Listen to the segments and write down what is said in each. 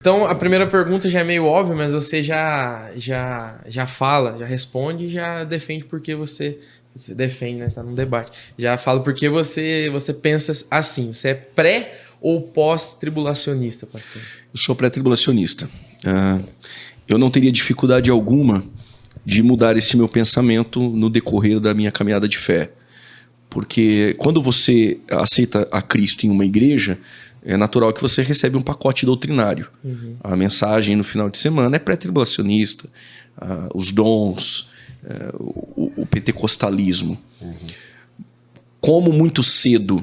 Então, a primeira pergunta já é meio óbvia, mas você já fala, já responde e já defende porque você defende, né? Tá num debate. Já fala porque você pensa assim. Você é pré ou pós-tribulacionista, pastor? Eu sou pré-tribulacionista. Eu não teria dificuldade alguma de mudar esse meu pensamento no decorrer da minha caminhada de fé. Porque quando você aceita a Cristo em uma igreja, é natural que você recebe um pacote doutrinário. Uhum. A mensagem no final de semana é pré-tribulacionista, os dons, o pentecostalismo. Uhum. Como muito cedo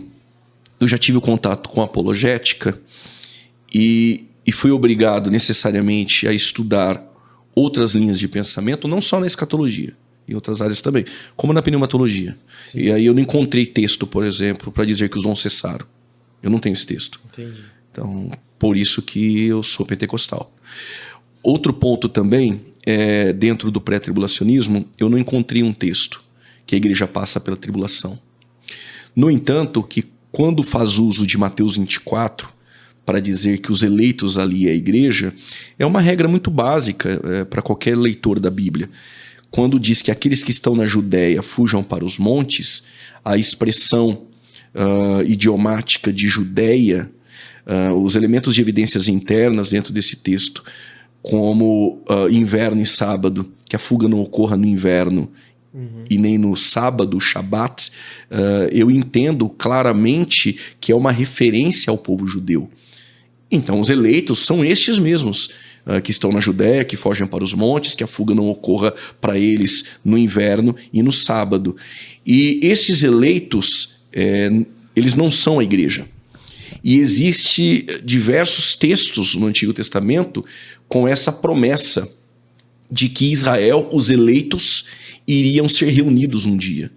eu já tive contato com a apologética e fui obrigado necessariamente a estudar outras linhas de pensamento, não só na escatologia, em outras áreas também, como na pneumatologia. Sim. E aí eu não encontrei texto, por exemplo, para dizer que os dons cessaram. Eu não tenho esse texto. Entendi. Então, por isso que eu sou pentecostal. Outro ponto também, dentro do pré-tribulacionismo, eu não encontrei um texto que a igreja passa pela tribulação. No entanto, que quando faz uso de Mateus 24, para dizer que os eleitos ali é a igreja, é uma regra muito básica para qualquer leitor da Bíblia. Quando diz que aqueles que estão na Judéia fujam para os montes, a expressão idiomática de Judéia, os elementos de evidências internas dentro desse texto, como inverno e sábado, que a fuga não ocorra no inverno, uhum, e nem no sábado, Shabat, eu entendo claramente que é uma referência ao povo judeu. Então os eleitos são estes mesmos, que estão na Judéia, que fogem para os montes, que a fuga não ocorra para eles no inverno e no sábado. E esses eleitos, eles não são a igreja. E existe diversos textos no Antigo Testamento com essa promessa de que Israel, os eleitos, iriam ser reunidos um dia.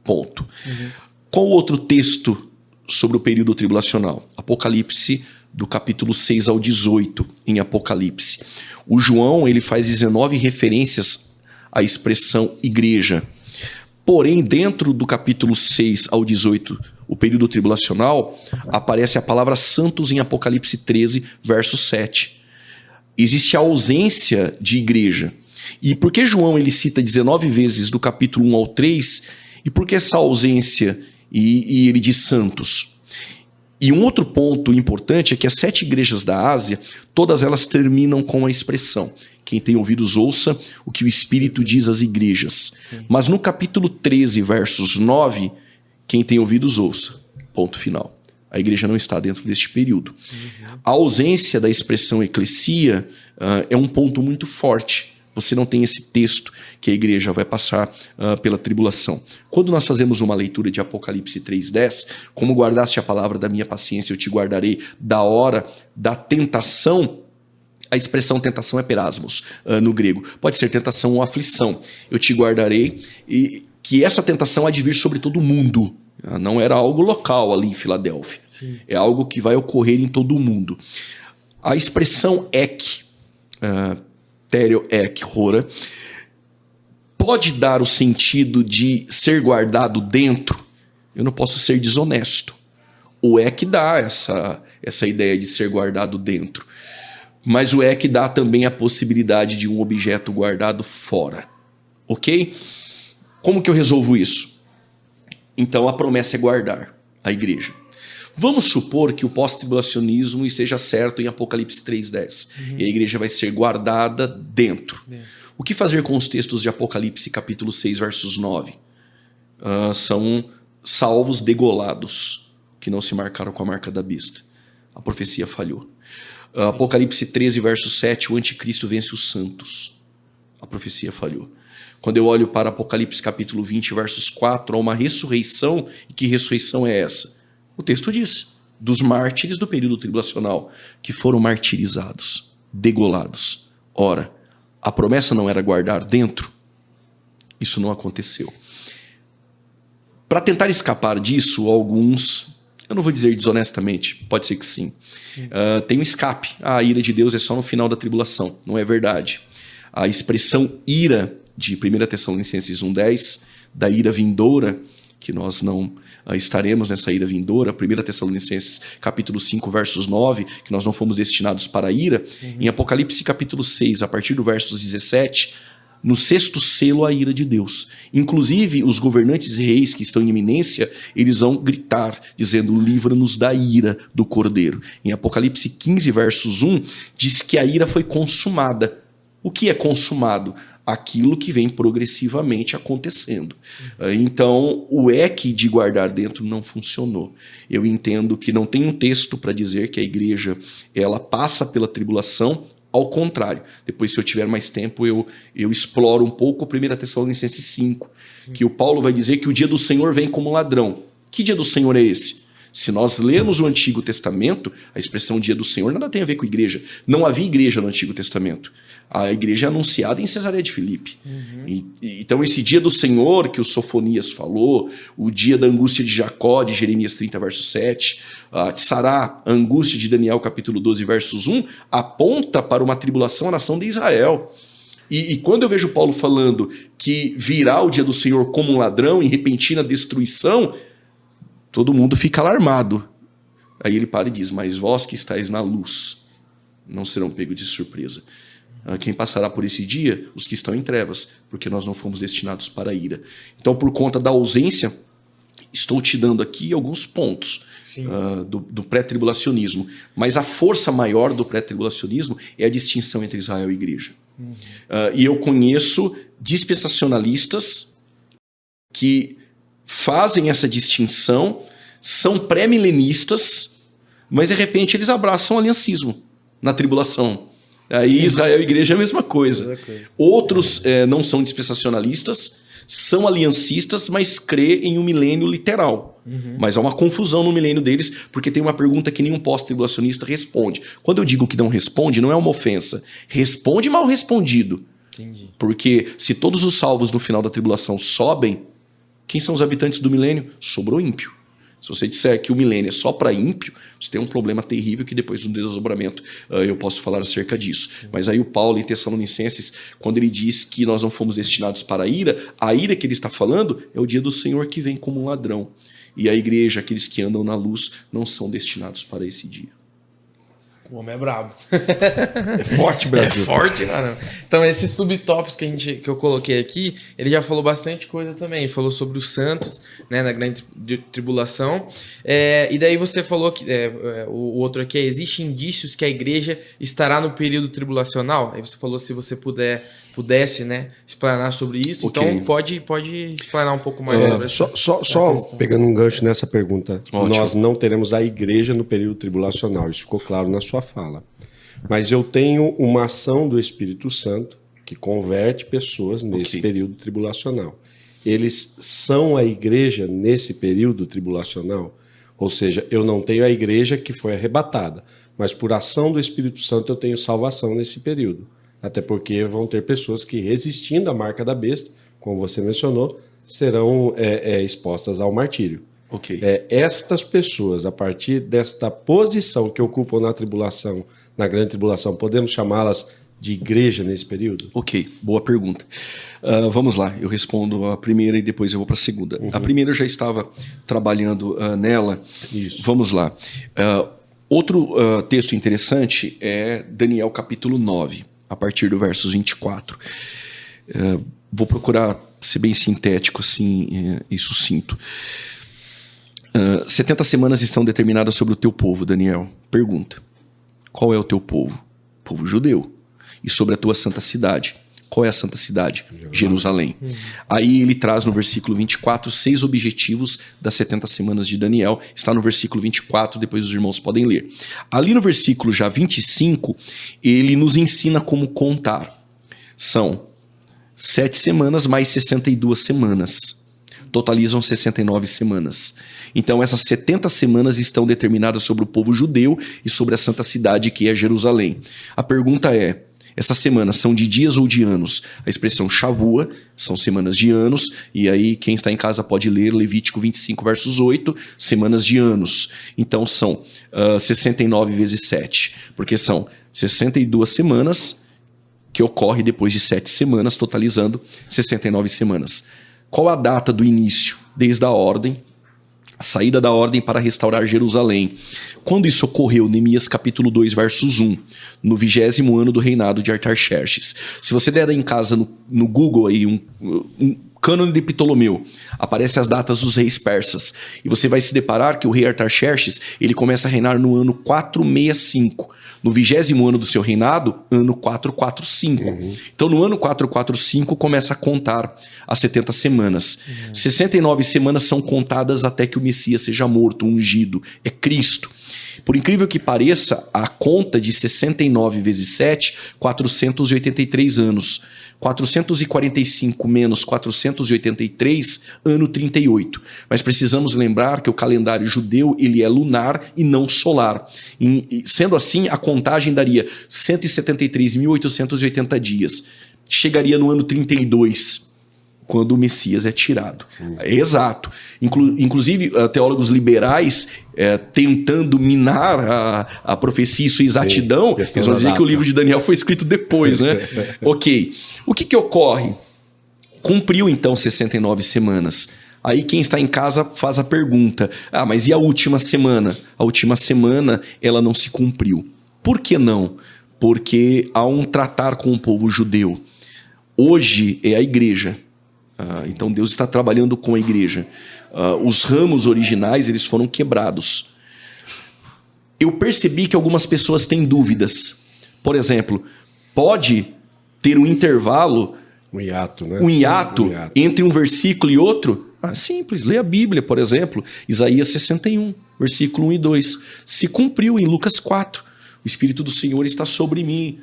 Ponto. Uhum. Qual outro texto sobre o período tribulacional? Apocalipse, do capítulo 6 ao 18, em Apocalipse. O João, ele faz 19 referências à expressão igreja. Porém, dentro do capítulo 6 ao 18, o período tribulacional, aparece a palavra santos em Apocalipse 13, verso 7. Existe a ausência de igreja. E por que João ele cita 19 vezes do capítulo 1 ao 3? E por que essa ausência e ele diz santos? E um outro ponto importante é que as 7 igrejas da Ásia, todas elas terminam com a expressão: quem tem ouvidos ouça o que o Espírito diz às igrejas. Sim. Mas no capítulo 13, versos 9, quem tem ouvidos ouça. Ponto final. A igreja não está dentro deste período. Uhum. A ausência da expressão eclesia é um ponto muito forte. Você não tem esse texto que a igreja vai passar pela tribulação. Quando nós fazemos uma leitura de Apocalipse 3:10, como guardaste a palavra da minha paciência, eu te guardarei da hora da tentação. A expressão tentação é perasmos no grego. Pode ser tentação ou aflição. Eu te guardarei, e que essa tentação há de vir sobre todo mundo. Não era algo local ali em Filadélfia. Sim. É algo que vai ocorrer em todo o mundo. A expressão ek, Téreo ek, hora, pode dar o sentido de ser guardado dentro. Eu não posso ser desonesto. O ek dá essa ideia de ser guardado dentro. Mas o ek dá também a possibilidade de um objeto guardado fora. Ok? Como que eu resolvo isso? Então a promessa é guardar a igreja. Vamos supor que o pós-tribulacionismo esteja certo em Apocalipse 3:10. Uhum. E a igreja vai ser guardada dentro. O que fazer com os textos de Apocalipse capítulo 6, versos 9? São salvos degolados, que não se marcaram com a marca da besta. A profecia falhou. Apocalipse 13, verso 7, o anticristo vence os santos. A profecia falhou. Quando eu olho para Apocalipse capítulo 20, versos 4, há uma ressurreição. E que ressurreição é essa? O texto diz, dos mártires do período tribulacional, que foram martirizados, degolados. Ora, a promessa não era guardar dentro? Isso não aconteceu. Para tentar escapar disso, alguns, eu não vou dizer desonestamente, pode ser que sim, tem um escape. A ira de Deus é só no final da tribulação. Não é verdade. A expressão ira de 1 Tessalonicenses 1:10, da ira vindoura, que nós não estaremos nessa ira vindoura. 1 Tessalonicenses capítulo 5, versos 9, que nós não fomos destinados para a ira. Em Apocalipse capítulo 6, a partir do versos 17, no 6º selo a ira de Deus. Inclusive, os governantes e reis que estão em iminência, eles vão gritar, dizendo: livra-nos da ira do Cordeiro. Em Apocalipse 15, versos 1, diz que a ira foi consumada. O que é consumado? Aquilo que vem progressivamente acontecendo. Então, o EC de guardar dentro não funcionou. Eu entendo que não tem um texto para dizer que a igreja ela passa pela tribulação. Ao contrário, depois, se eu tiver mais tempo, eu exploro um pouco 1 Tessalonicenses 5, que o Paulo vai dizer que o dia do Senhor vem como ladrão. Que dia do Senhor é esse? Se nós lermos o Antigo Testamento, a expressão dia do Senhor nada tem a ver com igreja. Não havia igreja no Antigo Testamento. A igreja é anunciada em Cesareia de Filipe. Então esse dia do Senhor que o Sofonias falou, o dia da angústia de Jacó, de Jeremias 30, verso 7, Sará, a angústia de Daniel capítulo 12, versos 1, aponta para uma tribulação à nação de Israel. E quando eu vejo Paulo falando que virá o dia do Senhor como um ladrão em repentina destruição, todo mundo fica alarmado. Aí ele para e diz: mas vós que estáis na luz não serão pegos de surpresa. Quem passará por esse dia? Os que estão em trevas, porque nós não fomos destinados para a ira. Então, por conta da ausência, estou te dando aqui alguns pontos do pré-tribulacionismo. Mas a força maior do pré-tribulacionismo é a distinção entre Israel e igreja. E eu conheço dispensacionalistas que fazem essa distinção, são pré-milenistas, mas de repente eles abraçam o aliancismo na tribulação. Aí Israel e igreja é a mesma coisa. Outros não são dispensacionalistas, são aliancistas, mas crê em um milênio literal. Mas há uma confusão no milênio deles, porque tem uma pergunta que nenhum pós-tribulacionista responde. Quando eu digo que não responde, não é uma ofensa. Responde mal respondido. Entendi. Porque se todos os salvos no final da tribulação sobem, quem são os habitantes do milênio? Sobrou ímpio. Se você disser que o milênio é só para ímpio, você tem um problema terrível que depois do desdobramento eu posso falar acerca disso. Mas aí o Paulo em Tessalonicenses, quando ele diz que nós não fomos destinados para a ira que ele está falando é o dia do Senhor que vem como um ladrão. E a igreja, aqueles que andam na luz, não são destinados para esse dia. O homem é brabo. É forte, Brasil. É forte, mano. Então, esses subtópicos que eu coloquei aqui, ele já falou bastante coisa também. Ele falou sobre os santos, né, na grande tribulação. E daí você falou que o outro aqui existem indícios que a igreja estará no período tribulacional. Aí você falou se você pudesse, né, explanar sobre isso. Okay. Então, pode explanar um pouco mais sobre isso. Só pegando um gancho nessa pergunta. Ótimo. Nós não teremos a igreja no período tribulacional. Isso ficou claro na sua fala. Mas eu tenho uma ação do Espírito Santo que converte pessoas nesse período tribulacional. Eles são a igreja nesse período tribulacional? Ou seja, eu não tenho a igreja que foi arrebatada, mas por ação do Espírito Santo eu tenho salvação nesse período. Até porque vão ter pessoas que, resistindo à marca da besta, como você mencionou, serão expostas ao martírio. Estas pessoas, a partir desta posição que ocupam na tribulação, na grande tribulação, podemos chamá-las de igreja nesse período? Ok, boa pergunta. Vamos lá, eu respondo a primeira e depois eu vou para a segunda. A primeira eu já estava trabalhando nela. Isso. Vamos lá. Outro texto interessante é Daniel capítulo 9, a partir do versos 24. Vou procurar ser bem sintético assim, e sucinto. 70 semanas estão determinadas sobre o teu povo, Daniel. Pergunta: qual é o teu povo? Povo judeu. E sobre a tua santa cidade. Qual é a santa cidade? Jerusalém. Aí ele traz no versículo 24 6 objetivos das 70 semanas de Daniel. Está no versículo 24, depois os irmãos podem ler. Ali no versículo já 25, ele nos ensina como contar. São 7 semanas mais 62 semanas. Totalizam 69 semanas. Então essas 70 semanas estão determinadas sobre o povo judeu e sobre a santa cidade que é Jerusalém. A pergunta é: essas semanas são de dias ou de anos? A expressão Shavua são semanas de anos, e aí quem está em casa pode ler Levítico 25, versos 8, semanas de anos. Então são 69 vezes 7, porque são 62 semanas que ocorre depois de 7 semanas, totalizando 69 semanas. Qual a data do início desde a saída da ordem para restaurar Jerusalém. Quando isso ocorreu? Neemias capítulo 2, versos 1, no 20º ano do reinado de Artaxerxes. Se você der em casa no Google aí um Cânone de Ptolomeu, aparecem as datas dos reis persas, e você vai se deparar que o rei Artaxerxes, ele começa a reinar no ano 465, no 20º ano do seu reinado, ano 445. Então no ano 445 começa a contar as 70 semanas. 69 semanas são contadas até que o Messias seja morto, ungido, é Cristo. Por incrível que pareça, a conta de 69 vezes 7, 483 anos. 445 menos 483, ano 38. Mas precisamos lembrar que o calendário judeu ele é lunar e não solar. Sendo assim, a contagem daria 173.880 dias. Chegaria no ano 32, quando o Messias é tirado. É exato. Inclusive, teólogos liberais tentando minar a profecia e sua exatidão, eles vão dizer que o livro de Daniel foi escrito depois, né? Ok. O que ocorre? Cumpriu, então, 69 semanas. Aí quem está em casa faz a pergunta, mas e a última semana? A última semana, ela não se cumpriu. Por que não? Porque há um tratar com o povo judeu. Hoje é a igreja. Então Deus está trabalhando com a igreja. Os ramos originais eles foram quebrados. Eu percebi que algumas pessoas têm dúvidas. Por exemplo, pode ter um intervalo, um hiato, né? Um hiato entre um versículo e outro? Simples, lê a Bíblia, por exemplo, Isaías 61, versículo 1 e 2. Se cumpriu em Lucas 4. O Espírito do Senhor está sobre mim.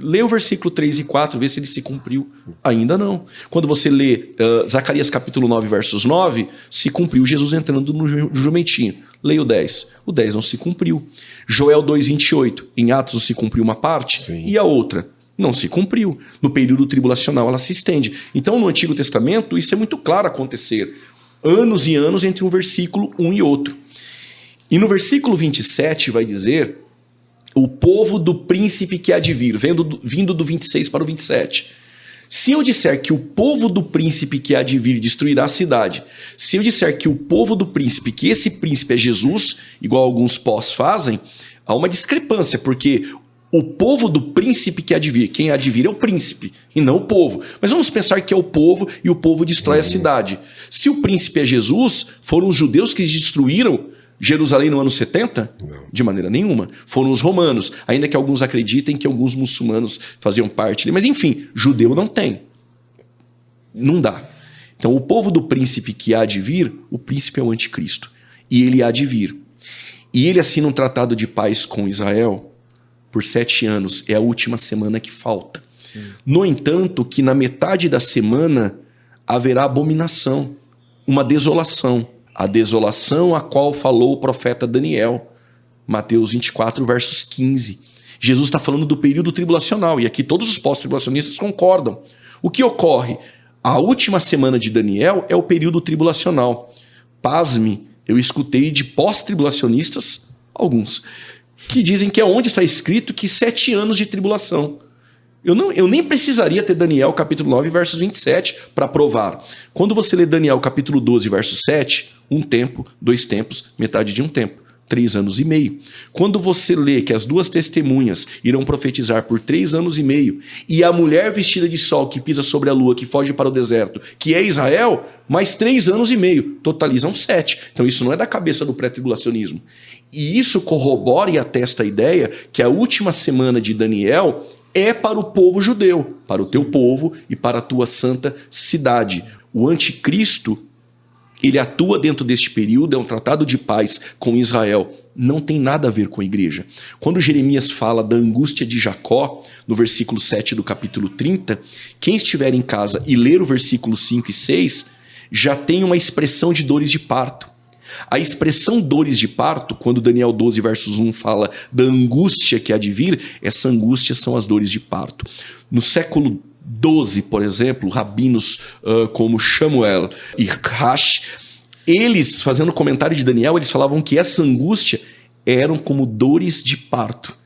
Lê o versículo 3 e 4, vê se ele se cumpriu. Ainda não. Quando você lê Zacarias capítulo 9, versos 9, se cumpriu Jesus entrando no jumentinho. Leia o 10. O 10 não se cumpriu. Joel 2, 28. Em Atos se cumpriu uma parte. Sim. E a outra? Não se cumpriu. No período tribulacional ela se estende. Então no Antigo Testamento isso é muito claro acontecer. Anos e anos entre um versículo um e outro. E no versículo 27 vai dizer... o povo do príncipe que há de vir, vindo do 26 para o 27. Se eu disser que o povo do príncipe que há de vir destruirá a cidade, se eu disser que o povo do príncipe, que esse príncipe é Jesus, igual alguns pós fazem, há uma discrepância, porque o povo do príncipe que há de vir, quem há de vir é o príncipe, e não o povo. Mas vamos pensar que é o povo e o povo destrói a cidade. Se o príncipe é Jesus, foram os judeus que destruíram Jerusalém no ano 70? Não. De maneira nenhuma. Foram os romanos, ainda que alguns acreditem que alguns muçulmanos faziam parte. Mas enfim, judeu não tem. Não dá. Então o povo do príncipe que há de vir, o príncipe é o anticristo. E ele há de vir. E ele assina um tratado de paz com Israel por 7 anos. É a última semana que falta. Sim. No entanto, que na metade da semana haverá abominação, uma desolação. A desolação a qual falou o profeta Daniel, Mateus 24, versos 15. Jesus está falando do período tribulacional, e aqui todos os pós-tribulacionistas concordam. O que ocorre? A última semana de Daniel é o período tribulacional. Pasme, eu escutei de pós-tribulacionistas, alguns, que dizem que é onde está escrito que 7 anos de tribulação. Eu nem precisaria ter Daniel capítulo 9, versos 27 para provar. Quando você lê Daniel capítulo 12, verso 7, 1 tempo, 2 tempos, metade de 1 tempo, 3 anos e meio. Quando você lê que as 2 testemunhas irão profetizar por 3 anos e meio, e a mulher vestida de sol que pisa sobre a lua, que foge para o deserto, que é Israel, mais 3 anos e meio, totalizam 7. Então isso não é da cabeça do pré-tribulacionismo. E isso corrobora e atesta a ideia que a última semana de Daniel é para o povo judeu, para o teu povo e para a tua santa cidade. O anticristo, ele atua dentro deste período, é um tratado de paz com Israel. Não tem nada a ver com a igreja. Quando Jeremias fala da angústia de Jacó, no versículo 7 do capítulo 30, quem estiver em casa e ler o versículo 5 e 6, já tem uma expressão de dores de parto. A expressão dores de parto, quando Daniel 12, versos 1 fala da angústia que há de vir, essa angústia são as dores de parto. No século 12, por exemplo, rabinos como Shamuel e Rash, eles, fazendo comentário de Daniel, eles falavam que essa angústia eram como dores de parto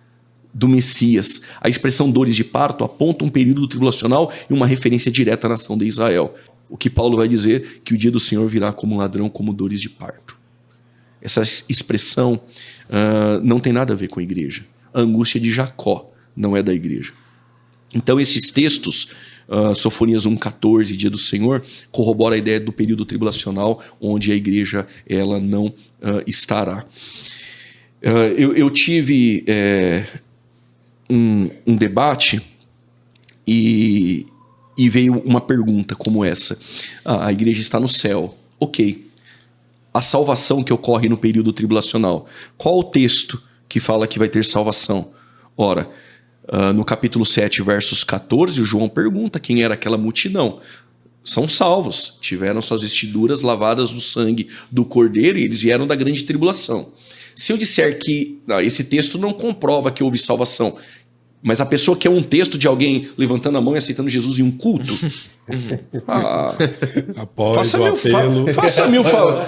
do Messias. A expressão dores de parto aponta um período tribulacional e uma referência direta à nação de Israel. o que Paulo vai dizer, que o dia do Senhor virá como um ladrão, como dores de parto. Essa expressão não tem nada a ver com a igreja. A angústia de Jacó não é da igreja. Então esses textos, Sofonias 1,14, dia do Senhor, corrobora a ideia do período tribulacional, onde a igreja ela não estará. Eu tive um debate e veio uma pergunta como essa. A igreja está no céu. Ok. A salvação que ocorre no período tribulacional. Qual o texto que fala que vai ter salvação? Ora, no capítulo 7, versos 14, o João pergunta quem era aquela multidão. São salvos. Tiveram suas vestiduras lavadas no sangue do Cordeiro e eles vieram da grande tribulação. Se eu disser que esse texto não comprova que houve salvação, mas a pessoa quer um texto de alguém levantando a mão e aceitando Jesus em um culto,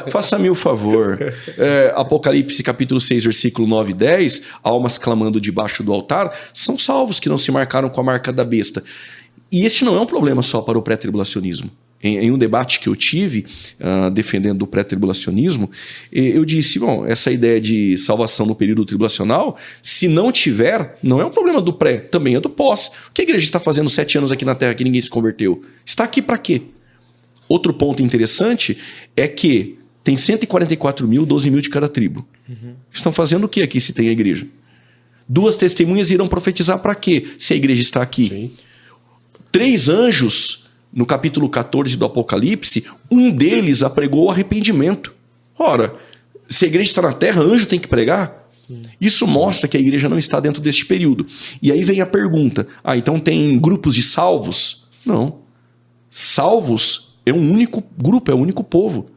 faça-me o favor. Apocalipse capítulo 6, versículo 9 e 10, almas clamando debaixo do altar, são salvos que não se marcaram com a marca da besta. E esse não é um problema só para o pré-tribulacionismo. Em um debate que eu tive, defendendo o pré-tribulacionismo, eu disse, bom, essa ideia de salvação no período tribulacional, se não tiver, não é um problema do pré, também é do pós. O que a igreja está fazendo 7 anos aqui na Terra que ninguém se converteu? Está aqui para quê? Outro ponto interessante é que tem 144 mil, 12 mil de cada tribo. Estão fazendo o que aqui se tem a igreja? 2 testemunhas irão profetizar para quê se a igreja está aqui? Sim. 3 anjos... No capítulo 14 do Apocalipse, um deles apregou o arrependimento. Ora, se a igreja está na terra, anjo tem que pregar? Sim. Isso mostra que a igreja não está dentro deste período. E aí vem a pergunta, então tem grupos de salvos? Não. Salvos é um único grupo, é um único povo.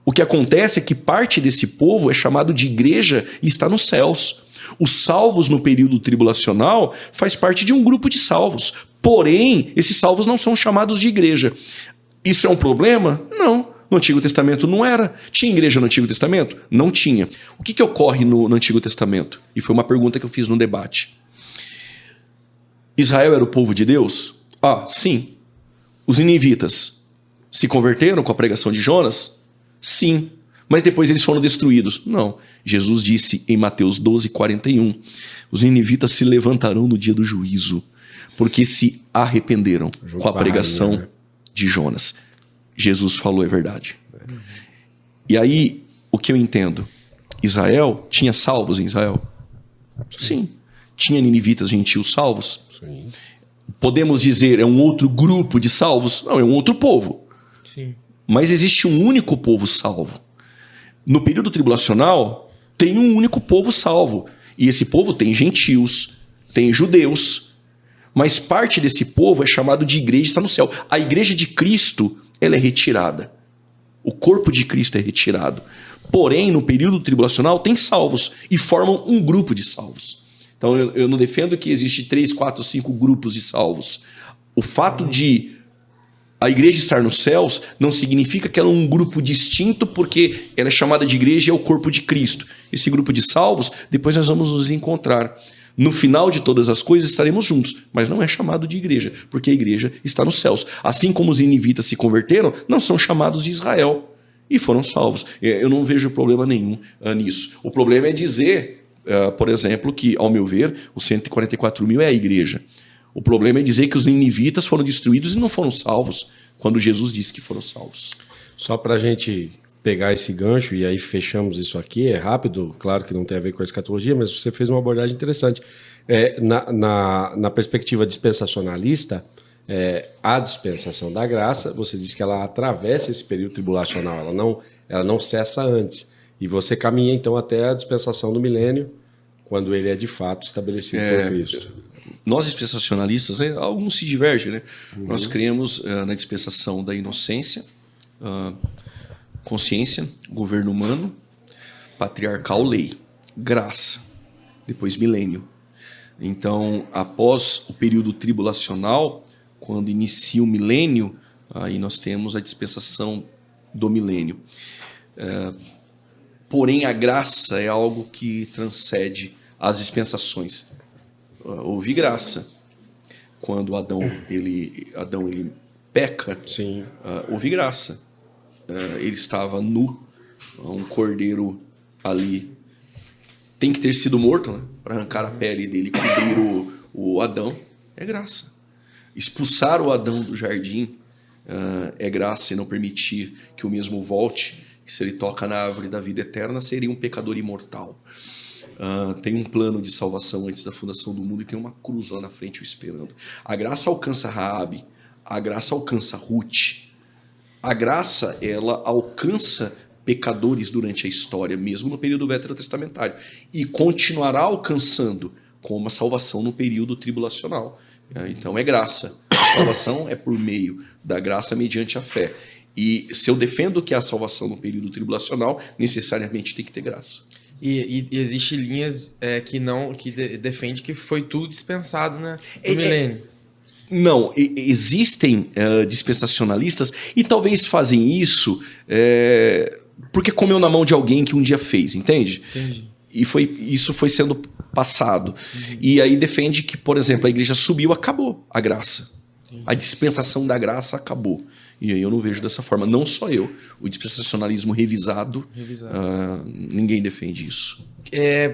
O que acontece é que parte desse povo é chamado de igreja e está nos céus. Os salvos no período tribulacional faz parte de um grupo de salvos. Porém, esses salvos não são chamados de igreja. Isso é um problema? Não. No Antigo Testamento não era. Tinha igreja no Antigo Testamento? Não tinha. O que ocorre no Antigo Testamento? E foi uma pergunta que eu fiz no debate. Israel era o povo de Deus? Sim. Os ninivitas se converteram com a pregação de Jonas? Sim. Mas depois eles foram destruídos? Não. Jesus disse em Mateus 12:41, os ninivitas se levantarão no dia do juízo, porque se arrependeram com a pregação de Jonas. Jesus falou, é verdade. E aí, o que eu entendo? Israel tinha salvos em Israel? Sim. Tinha ninivitas gentios salvos? Sim. Podemos dizer, é um outro grupo de salvos? Não, é um outro povo. Sim. Mas existe um único povo salvo. No período tribulacional, tem um único povo salvo. E esse povo tem gentios, tem judeus. Mas parte desse povo é chamado de igreja, está no céu. A igreja de Cristo, ela é retirada. O corpo de Cristo é retirado. Porém, no período tribulacional, tem salvos e formam um grupo de salvos. Então, eu não defendo que existe 3, 4, 5 grupos de salvos. O fato de a igreja estar nos céus não significa que ela é um grupo distinto porque ela é chamada de igreja e é o corpo de Cristo. Esse grupo de salvos, depois nós vamos nos encontrar. No final de todas as coisas estaremos juntos, mas não é chamado de igreja, porque a igreja está nos céus. Assim como os ninivitas se converteram, não são chamados de Israel e foram salvos. Eu não vejo problema nenhum nisso. O problema é dizer, por exemplo, que, ao meu ver, os 144 mil é a igreja. O problema é dizer que os ninivitas foram destruídos e não foram salvos, quando Jesus disse que foram salvos. Só para a gente pegar esse gancho, e aí fechamos isso aqui, é rápido, claro que não tem a ver com a escatologia, mas você fez uma abordagem interessante. Na perspectiva dispensacionalista, a dispensação da graça, você diz que ela atravessa esse período tribulacional, ela não cessa antes. E você caminha, então, até a dispensação do milênio, quando ele é de fato estabelecido por Cristo. Nós dispensacionalistas, alguns se divergem, né? Nós cremos na dispensação da inocência, consciência, governo humano, patriarcal, lei, graça, depois milênio. Então, após o período tribulacional, quando inicia o milênio, aí nós temos a dispensação do milênio. Porém, a graça é algo que transcende as dispensações. Houve graça quando Adão peca, Sim. Houve graça. Ele estava nu, um cordeiro ali tem que ter sido morto, né? Para arrancar a pele dele e cobrir o Adão. É graça. Expulsar o Adão do jardim é graça e não permitir que o mesmo volte, que se ele toca na árvore da vida eterna, seria um pecador imortal. Tem um plano de salvação antes da fundação do mundo e tem uma cruz lá na frente o esperando. A graça alcança Raabe, a graça alcança Ruth. A graça, ela alcança pecadores durante a história, mesmo no período veterotestamentário, e continuará alcançando como a salvação no período tribulacional. Então é graça. A salvação é por meio da graça mediante a fé. E se eu defendo que a salvação no período tribulacional, necessariamente tem que ter graça. E existem linhas que defende que foi tudo dispensado, né? No milênio. Não, existem dispensacionalistas e talvez fazem isso porque comeu na mão de alguém que um dia fez, entende? Entendi. E isso foi sendo passado. E aí defende que, por exemplo, a igreja subiu, acabou a graça. Entendi. A dispensação da graça acabou. E aí eu não vejo dessa forma. Não só eu. O dispensacionalismo revisado. Ninguém defende isso.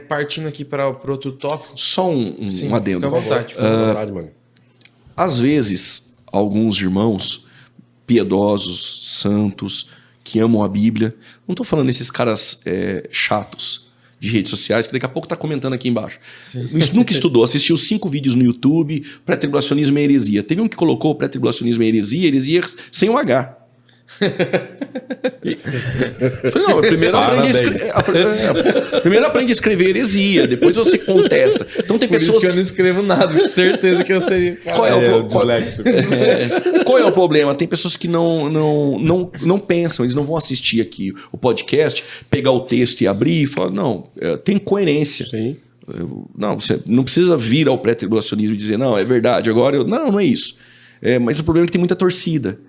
Partindo aqui para outro tópico. Só um adendo. Fica à vontade. Fica à vontade, mano. Às vezes, alguns irmãos piedosos, santos, que amam a Bíblia, não estou falando desses caras chatos de redes sociais, que daqui a pouco está comentando aqui embaixo. Isso nunca estudou, assistiu 5 vídeos no YouTube, pré-tribulacionismo e heresia. Teve um que colocou pré-tribulacionismo e heresia sem o H. Falei, não, primeiro aprende a escrever heresia, depois você contesta. Então tem pessoas. Isso que eu não escrevo nada, com certeza que eu seria. Qual é o problema? Tem pessoas que não pensam, eles não vão assistir aqui o podcast, pegar o texto e abrir e falar, não, tem coerência. Sim. Não, você não precisa vir ao pré-tribulacionismo e dizer, não, é verdade, agora não é isso. Mas o problema é que tem muita torcida.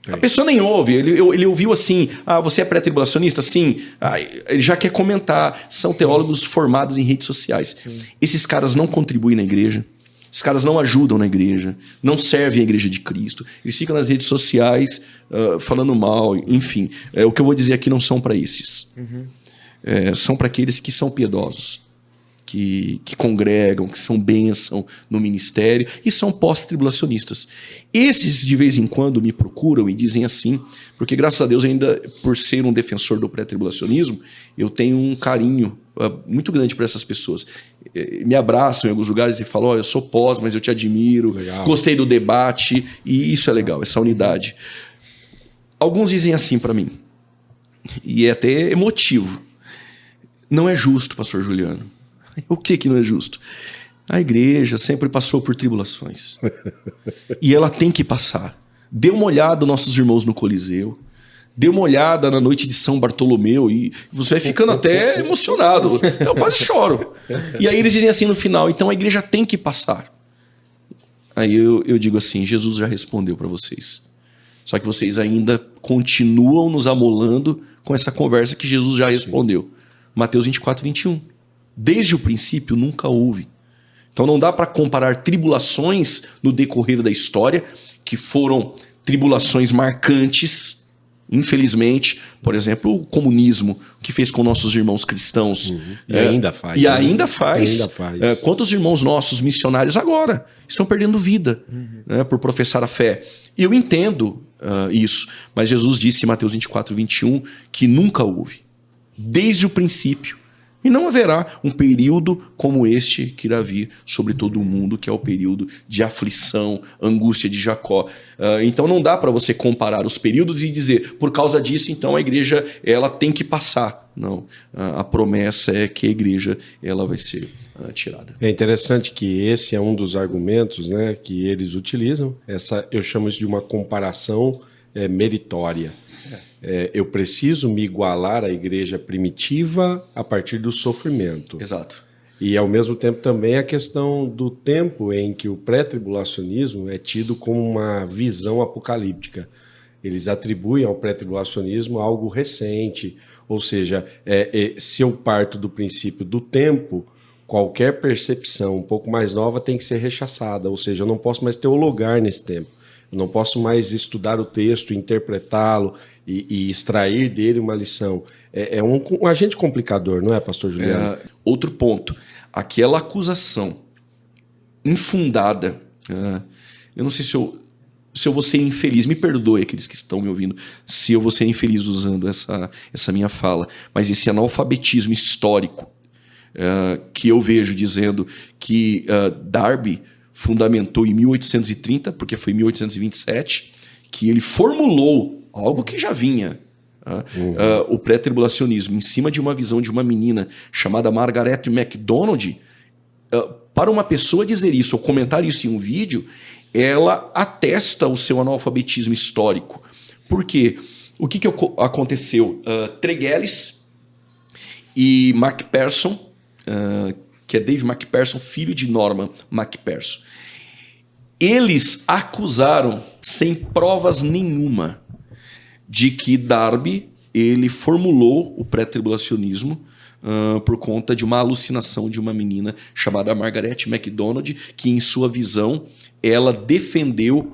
A pessoa nem ouve, ele ouviu assim, você é pré-tribulacionista? Sim. Ele já quer comentar. São teólogos formados em redes sociais. Sim. Esses caras não contribuem na igreja, esses caras não ajudam na igreja, não servem a igreja de Cristo. Eles ficam nas redes sociais falando mal, enfim. O que eu vou dizer aqui não são para esses. São para aqueles que são piedosos, que congregam, que são bênção no ministério e são pós-tribulacionistas. Esses, de vez em quando, me procuram e dizem assim, porque, graças a Deus, ainda por ser um defensor do pré-tribulacionismo, eu tenho um carinho muito grande por essas pessoas. Me abraçam em alguns lugares e falam, eu sou pós, mas eu te admiro, legal. Gostei do debate, e isso é legal, essa unidade. Alguns dizem assim para mim, e é até emotivo, não é justo, pastor Juliano. O que não é justo? A igreja sempre passou por tribulações. E ela tem que passar. Dê uma olhada nos nossos irmãos no Coliseu. Dê uma olhada na noite de São Bartolomeu e você vai ficando até emocionado. Eu quase choro. E aí eles dizem assim no final, então a igreja tem que passar. Aí eu digo assim, Jesus já respondeu para vocês. Só que vocês ainda continuam nos amolando com essa conversa que Jesus já respondeu. Mateus 24, 21. Desde o princípio nunca houve. Então não dá para comparar tribulações no decorrer da história, que foram tribulações marcantes, infelizmente. Por exemplo, o comunismo, o que fez com nossos irmãos cristãos. E ainda faz. E ainda faz. Quantos irmãos nossos missionários agora estão perdendo vida por professar a fé? E eu entendo isso, mas Jesus disse em Mateus 24, 21 que nunca houve. Desde o princípio. E não haverá um período como este que irá vir sobre todo o mundo, que é o período de aflição, angústia de Jacó. Então não dá para você comparar os períodos e dizer, por causa disso, então a igreja ela tem que passar. Não, a promessa é que a igreja ela vai ser tirada. É interessante que esse é um dos argumentos, né, que eles utilizam. Eu chamo isso de uma comparação meritória. Eu preciso me igualar à igreja primitiva a partir do sofrimento. Exato. E, ao mesmo tempo, também a questão do tempo em que o pré-tribulacionismo é tido como uma visão apocalíptica. Eles atribuem ao pré-tribulacionismo algo recente, ou seja, se eu parto do princípio do tempo, qualquer percepção um pouco mais nova tem que ser rechaçada, ou seja, eu não posso mais teologar nesse tempo. Eu não posso mais estudar o texto, interpretá-lo e extrair dele uma lição. É um agente complicador, não é, pastor Juliano? Outro ponto, aquela acusação infundada, eu não sei se eu vou ser infeliz, me perdoe aqueles que estão me ouvindo, se eu vou ser infeliz usando essa minha fala, mas esse analfabetismo histórico que eu vejo dizendo que Darby fundamentou em 1830, porque foi em 1827, que ele formulou algo que já vinha, o pré-tribulacionismo, em cima de uma visão de uma menina chamada Margaret MacDonald. Para uma pessoa dizer isso ou comentar isso em um vídeo, ela atesta o seu analfabetismo histórico. Por quê? O que aconteceu? Tregelles e MacPherson, que é Dave MacPherson, filho de Norman MacPherson, eles acusaram, sem provas nenhuma, de que Darby ele formulou o pré-tribulacionismo por conta de uma alucinação de uma menina chamada Margaret MacDonald, que em sua visão ela defendeu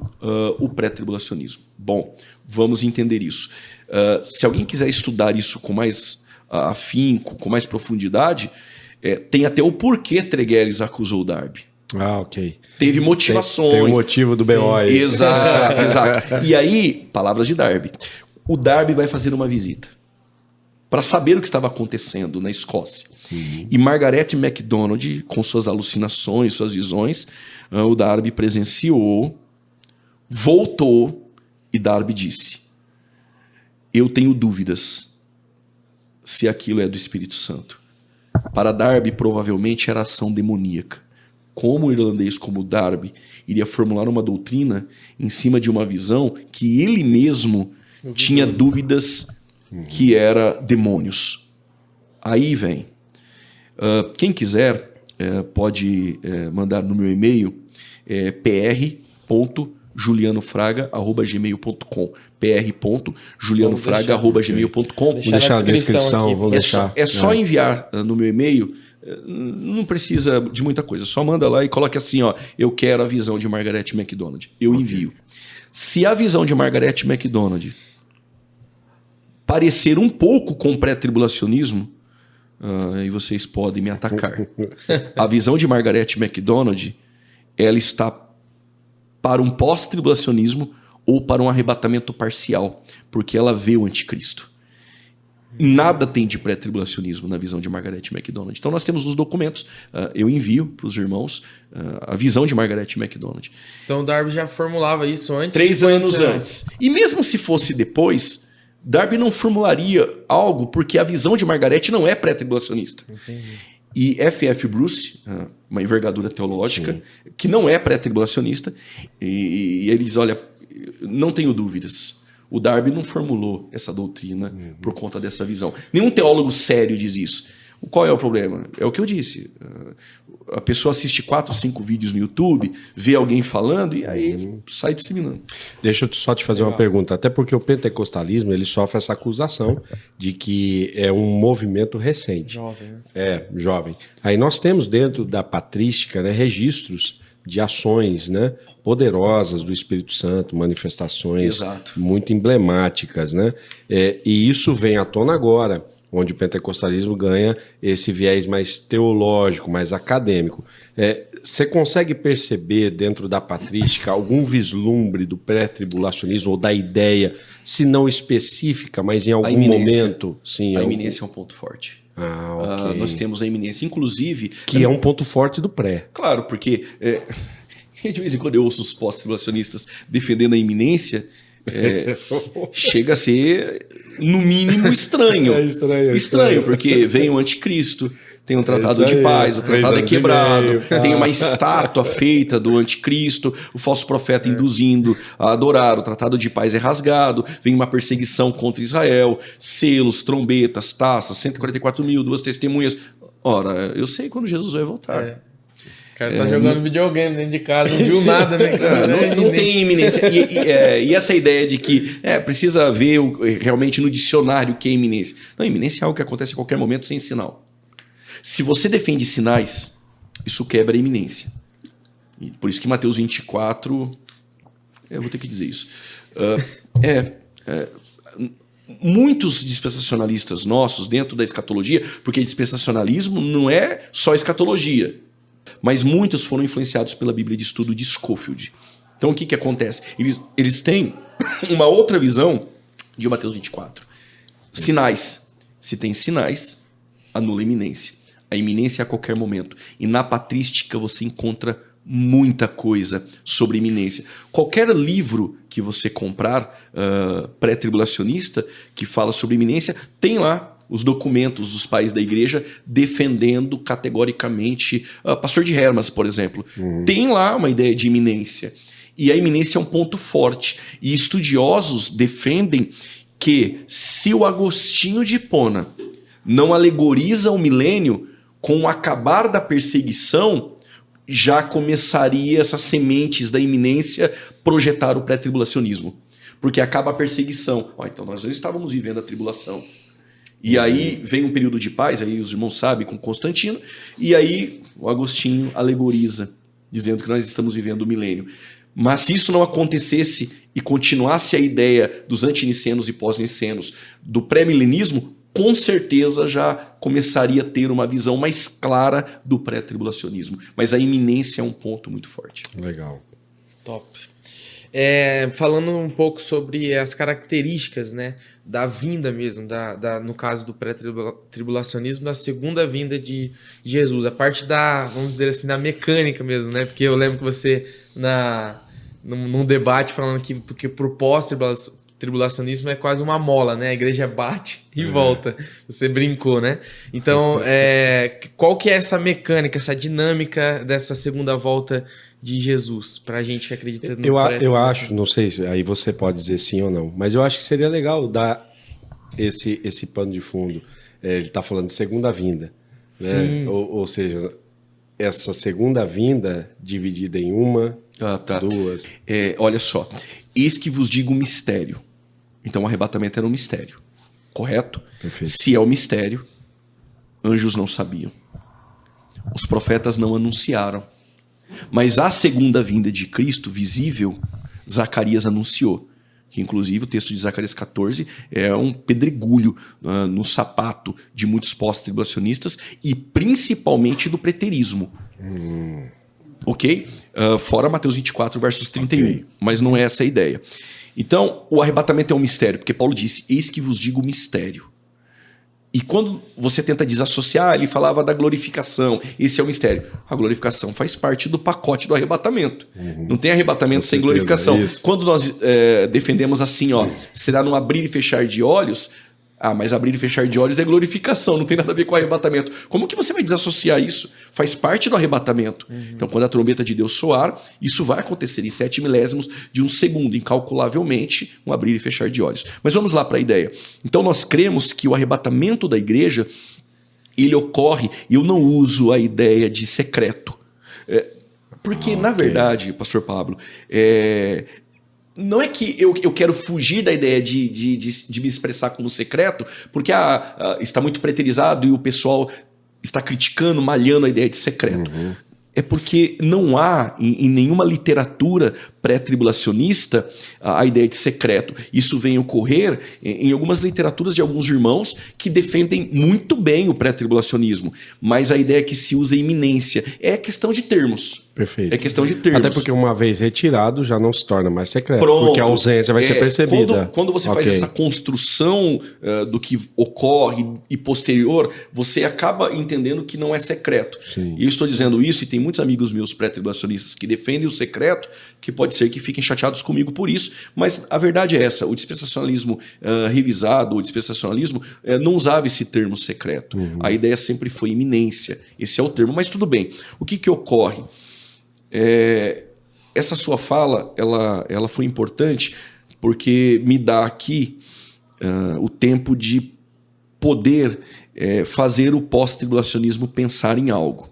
o pré-tribulacionismo. Bom, vamos entender isso. Se alguém quiser estudar isso com mais afinco, com mais profundidade, tem até o porquê Tregelles acusou Darby. Ok. Teve motivações. Tem o motivo do BO aí. Exato, exato. E aí, palavras de Darby. O Darby vai fazer uma visita para saber o que estava acontecendo na Escócia. E Margaret MacDonald, com suas alucinações, suas visões, o Darby presenciou, voltou e Darby disse: eu tenho dúvidas se aquilo é do Espírito Santo. Para Darby, provavelmente era ação demoníaca. Como o irlandês, como Darby, iria formular uma doutrina em cima de uma visão que ele mesmo tinha dúvidas que era demônios. Aí vem. Quem quiser pode mandar no meu e-mail pr.julianofraga@gmail.com pr.julianofraga@gmail.com. Vou deixar na descrição. É só enviar no meu e-mail. Não precisa de muita coisa. Só manda lá e coloque assim, eu quero a visão de Margaret MacDonald. Eu envio. Se a visão de Margaret MacDonald parecer um pouco com pré-tribulacionismo, aí vocês podem me atacar. A visão de Margaret MacDonald, ela está para um pós-tribulacionismo ou para um arrebatamento parcial, porque ela vê o anticristo. Nada tem de pré-tribulacionismo na visão de Margaret MacDonald. Então nós temos os documentos, eu envio para os irmãos a visão de Margaret MacDonald. Então o Darby já formulava isso antes? 3 anos antes. E mesmo se fosse depois, Darby não formularia algo porque a visão de Margaret não é pré-tribulacionista. Entendi. E F.F. Bruce, uma envergadura teológica, que não é pré-tribulacionista, e eles, olha, não tenho dúvidas, o Darby não formulou essa doutrina por conta dessa visão. Nenhum teólogo sério diz isso. Qual é o problema? É o que eu disse. A pessoa assiste 4 ou 5 vídeos no YouTube, vê alguém falando e aí sai disseminando. Deixa eu só te fazer uma pergunta. Até porque o pentecostalismo ele sofre essa acusação de que é um movimento recente. Jovem, né? Jovem. Aí nós temos dentro da patrística, né, registros de ações, né, poderosas do Espírito Santo, manifestações muito emblemáticas, né? E isso vem à tona agora, onde o pentecostalismo ganha esse viés mais teológico, mais acadêmico. Você consegue perceber dentro da patrística algum vislumbre do pré-tribulacionismo ou da ideia, se não específica, mas em algum momento? Sim, a iminência é um ponto forte. Ok. Nós temos a iminência, inclusive... Que é um ponto forte do pré. Claro, porque de vez em quando eu ouço os pós-tribulacionistas defendendo a iminência... chega a ser, no mínimo, estranho. Estranho, porque vem o anticristo, tem um tratado de paz, o tratado é quebrado, tem uma estátua feita do anticristo, o falso profeta induzindo a adorar, o tratado de paz é rasgado, vem uma perseguição contra Israel, selos, trombetas, taças, 144 mil, 2 testemunhas. Ora, eu sei quando Jesus vai voltar. O cara tá jogando videogame dentro de casa, não viu nada, né? Não tem iminência. E essa ideia de que precisa ver realmente no dicionário o que é iminência. Não, iminência é algo que acontece a qualquer momento sem sinal. Se você defende sinais, isso quebra a iminência. E por isso que Mateus 24 Eu vou ter que dizer isso. Muitos dispensacionalistas nossos dentro da escatologia, porque dispensacionalismo não é só escatologia, mas muitos foram influenciados pela Bíblia de Estudo de Scofield. Então o que acontece? Eles têm uma outra visão de Mateus 24. Sinais. Se tem sinais, anula a iminência. A iminência é a qualquer momento. E na patrística você encontra muita coisa sobre iminência. Qualquer livro que você comprar, pré-tribulacionista, que fala sobre iminência, tem lá os documentos dos pais da igreja defendendo categoricamente, Pastor de Hermas, por exemplo. Tem lá uma ideia de iminência. E a iminência é um ponto forte. E estudiosos defendem que se o Agostinho de Hipona não alegoriza o milênio, com o acabar da perseguição, já começaria essas sementes da iminência projetar o pré-tribulacionismo. Porque acaba a perseguição. Então nós não estávamos vivendo a tribulação. E aí vem um período de paz, aí os irmãos sabem, com Constantino, e aí o Agostinho alegoriza, dizendo que nós estamos vivendo o milênio. Mas se isso não acontecesse e continuasse a ideia dos antinicenos e pós-nicenos do pré-milenismo, com certeza já começaria a ter uma visão mais clara do pré-tribulacionismo. Mas a iminência é um ponto muito forte. Legal. Top. Falando um pouco sobre as características, né, da vinda mesmo, no caso do pré-tribulacionismo, da segunda vinda de Jesus, a parte da, vamos dizer assim, da mecânica mesmo, né? Porque eu lembro que você, num debate, falando que porque pro pós-tribulacionismo é quase uma mola, né? A igreja bate e volta. Você brincou, né? Então, qual que é essa mecânica, essa dinâmica dessa segunda volta de Jesus, pra gente que acredita no eu acho, não sei, aí você pode dizer sim ou não, mas eu acho que seria legal dar esse pano de fundo. Ele tá falando de segunda vinda, né? Sim. Ou seja, essa segunda vinda dividida em uma, duas... Olha só, eis que vos digo um mistério. Então o arrebatamento era um mistério, correto? Perfeito. Se é um mistério, anjos não sabiam. Os profetas não anunciaram. Mas a segunda vinda de Cristo, visível, Zacarias anunciou. Que inclusive o texto de Zacarias 14 é um pedregulho no sapato de muitos pós-tribulacionistas e principalmente do preterismo. Ok? Fora Mateus 24, versos 31. Okay. Mas não é essa a ideia. Então, o arrebatamento é um mistério, porque Paulo disse, eis que vos digo mistério. E quando você tenta desassociar, ele falava da glorificação. Esse é o mistério. A glorificação faz parte do pacote do arrebatamento. Não tem arrebatamento sem glorificação. Quando nós defendemos assim, será num abrir e fechar de olhos... mas abrir e fechar de olhos é glorificação, não tem nada a ver com arrebatamento. Como que você vai desassociar isso? Faz parte do arrebatamento. Então, quando a trombeta de Deus soar, isso vai acontecer em 7 milésimos de um segundo, incalculavelmente, um abrir e fechar de olhos. Mas vamos lá para a ideia. Então, nós cremos que o arrebatamento da igreja, ele ocorre, e eu não uso a ideia de secreto. Porque, na verdade, pastor Pablo, não é que eu quero fugir da ideia de me expressar como secreto, porque está muito preterizado e o pessoal está criticando, malhando a ideia de secreto. É porque não há em nenhuma literatura pré-tribulacionista a ideia de secreto. Isso vem ocorrer em algumas literaturas de alguns irmãos que defendem muito bem o pré-tribulacionismo, mas a ideia que se usa é iminência. É questão de termos. Perfeito. É questão de termos. Até porque uma vez retirado já não se torna mais secreto. Pronto. Porque a ausência vai ser percebida. Quando você faz essa construção do que ocorre e posterior, você acaba entendendo que não é secreto. Sim, e eu estou dizendo isso, e tem muitos amigos meus pré-tribulacionistas que defendem o secreto, que pode ser que fiquem chateados comigo por isso, mas a verdade é essa, o dispensacionalismo revisado, o dispensacionalismo não usava esse termo secreto. A ideia sempre foi iminência, esse é o termo, mas tudo bem. O que ocorre? Essa sua fala, ela foi importante porque me dá aqui o tempo de poder fazer o pós-tribulacionismo pensar em algo.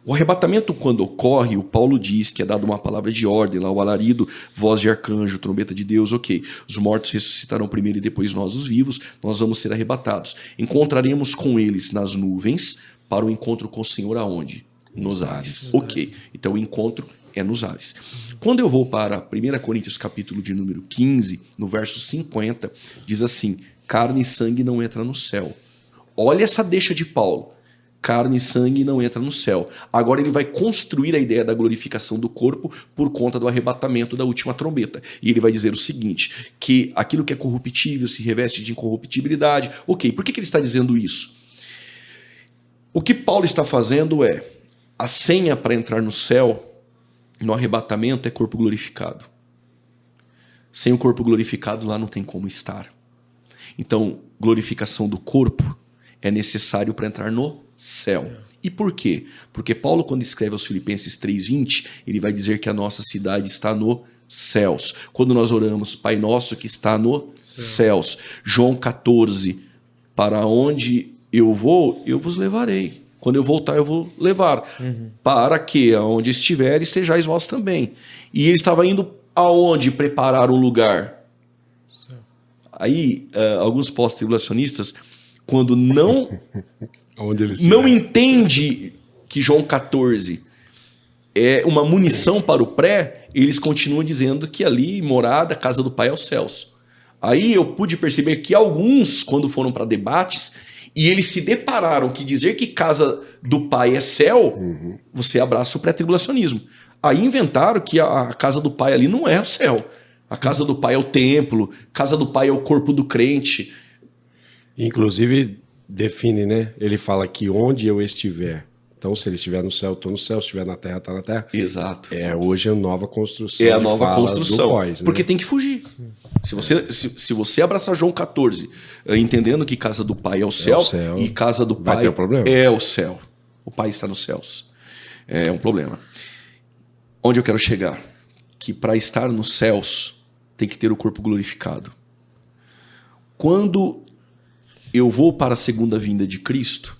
O arrebatamento, quando ocorre, o Paulo diz que é dado uma palavra de ordem, lá o alarido, voz de arcanjo, trombeta de Deus, ok. Os mortos ressuscitarão primeiro e depois nós, os vivos, nós vamos ser arrebatados. Encontraremos com eles nas nuvens para o encontro com o Senhor aonde? Nos ares. Ok. Então o encontro É nos ares. Quando eu vou para 1 Coríntios capítulo de número 15, no verso 50, diz assim, carne e sangue não entra no céu. Olha essa deixa de Paulo. Carne e sangue não entra no céu. Agora ele vai construir a ideia da glorificação do corpo por conta do arrebatamento da última trombeta. E ele vai dizer o seguinte, que aquilo que é corruptível se reveste de incorruptibilidade. Ok, por que ele está dizendo isso? O que Paulo está fazendo é, a senha para entrar no céu, no arrebatamento, é corpo glorificado. Sem o corpo glorificado lá não tem como estar. Então, glorificação do corpo é necessário para entrar no céu. E por quê? Porque Paulo, quando escreve aos Filipenses 3:20, ele vai dizer que a nossa cidade está nos céus. Quando nós oramos, Pai nosso que está nos céus. João 14, para onde eu vou, eu vos levarei. Quando eu voltar, eu vou levar. Para que, aonde estiver, estejais vós também. E ele estava indo aonde preparar um lugar? Aí, alguns pós-tribulacionistas, quando não entende que João 14 é uma munição para o pré, eles continuam dizendo que ali, morada, casa do Pai é os céus. Aí eu pude perceber que alguns, quando foram para debates, e eles se depararam que dizer que casa do Pai é céu, você abraça o pré-tribulacionismo. Aí inventaram que a casa do Pai ali não é o céu. A casa do Pai é o templo, a casa do Pai é o corpo do crente. Inclusive, define, né? Ele fala que onde eu estiver. Então, se ele estiver no céu, estou no céu. Se estiver na terra, está na terra. Exato. Hoje é a nova construção. É a nova construção. Pós, né? Porque tem que fugir. Se você abraçar João 14, entendendo que casa do Pai é o céu, e casa do Pai é o céu. O Pai está nos céus. É um problema. Onde eu quero chegar? Que para estar nos céus, tem que ter o corpo glorificado. Quando eu vou para a segunda vinda de Cristo,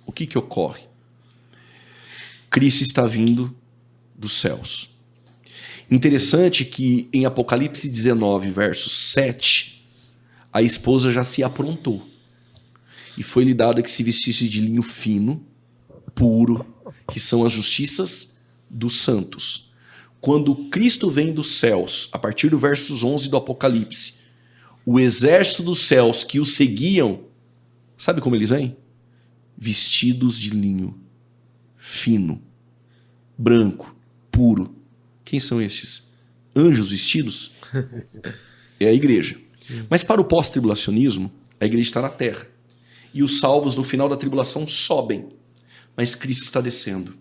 o que ocorre? Cristo está vindo dos céus. Interessante que em Apocalipse 19, verso 7, a esposa já se aprontou. E foi-lhe dado que se vestisse de linho fino, puro, que são as justiças dos santos. Quando Cristo vem dos céus, a partir do versos 11 do Apocalipse, o exército dos céus que o seguiam, sabe como eles vêm? Vestidos de linho fino, branco, puro. Quem são esses? Anjos vestidos? É a igreja. Sim. Mas para o pós-tribulacionismo, a igreja está na terra. E os salvos no final da tribulação sobem. Mas Cristo está descendo.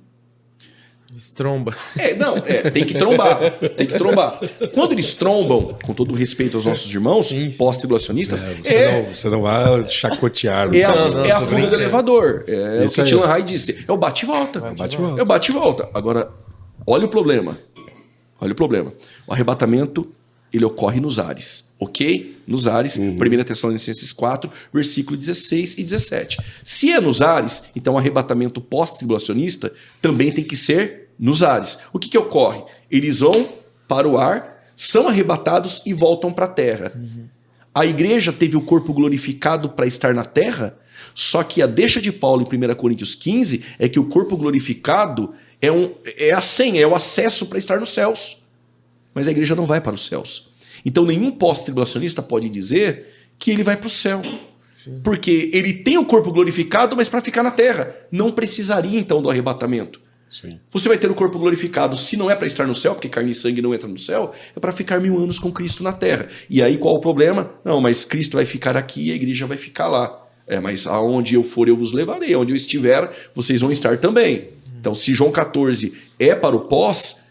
Estromba. Tem que trombar. Tem que trombar. Quando eles trombam, com todo o respeito aos nossos irmãos, pós-tribulacionistas, você não vai chacotear. É a fuga do elevador. É o que Tilan Rai disse. É o bate e volta. É o bate e volta. Agora, olha o problema. Olha o problema. O arrebatamento, ele ocorre nos ares. Ok? Nos ares. 1 Tessalonicenses 4, versículo 16 e 17. Se é nos ares, então o arrebatamento pós-tribulacionista também tem que ser nos ares. O que ocorre? Eles vão para o ar, são arrebatados e voltam para a terra. A igreja teve o corpo glorificado para estar na terra, só que a deixa de Paulo em 1 Coríntios 15 é que o corpo glorificado é a senha, é o acesso para estar nos céus. Mas a igreja não vai para os céus. Então nenhum pós-tribulacionista pode dizer que ele vai para o céu. Sim. Porque ele tem o corpo glorificado, mas para ficar na terra. Não precisaria então do arrebatamento. Sim. Você vai ter o corpo glorificado, se não é para estar no céu, porque carne e sangue não entra no céu, é para ficar 1000 anos com Cristo na terra. E aí qual o problema? Não, mas Cristo vai ficar aqui e a igreja vai ficar lá. Mas aonde eu for eu vos levarei, onde eu estiver vocês vão estar também. Então se João 14 é para o pós,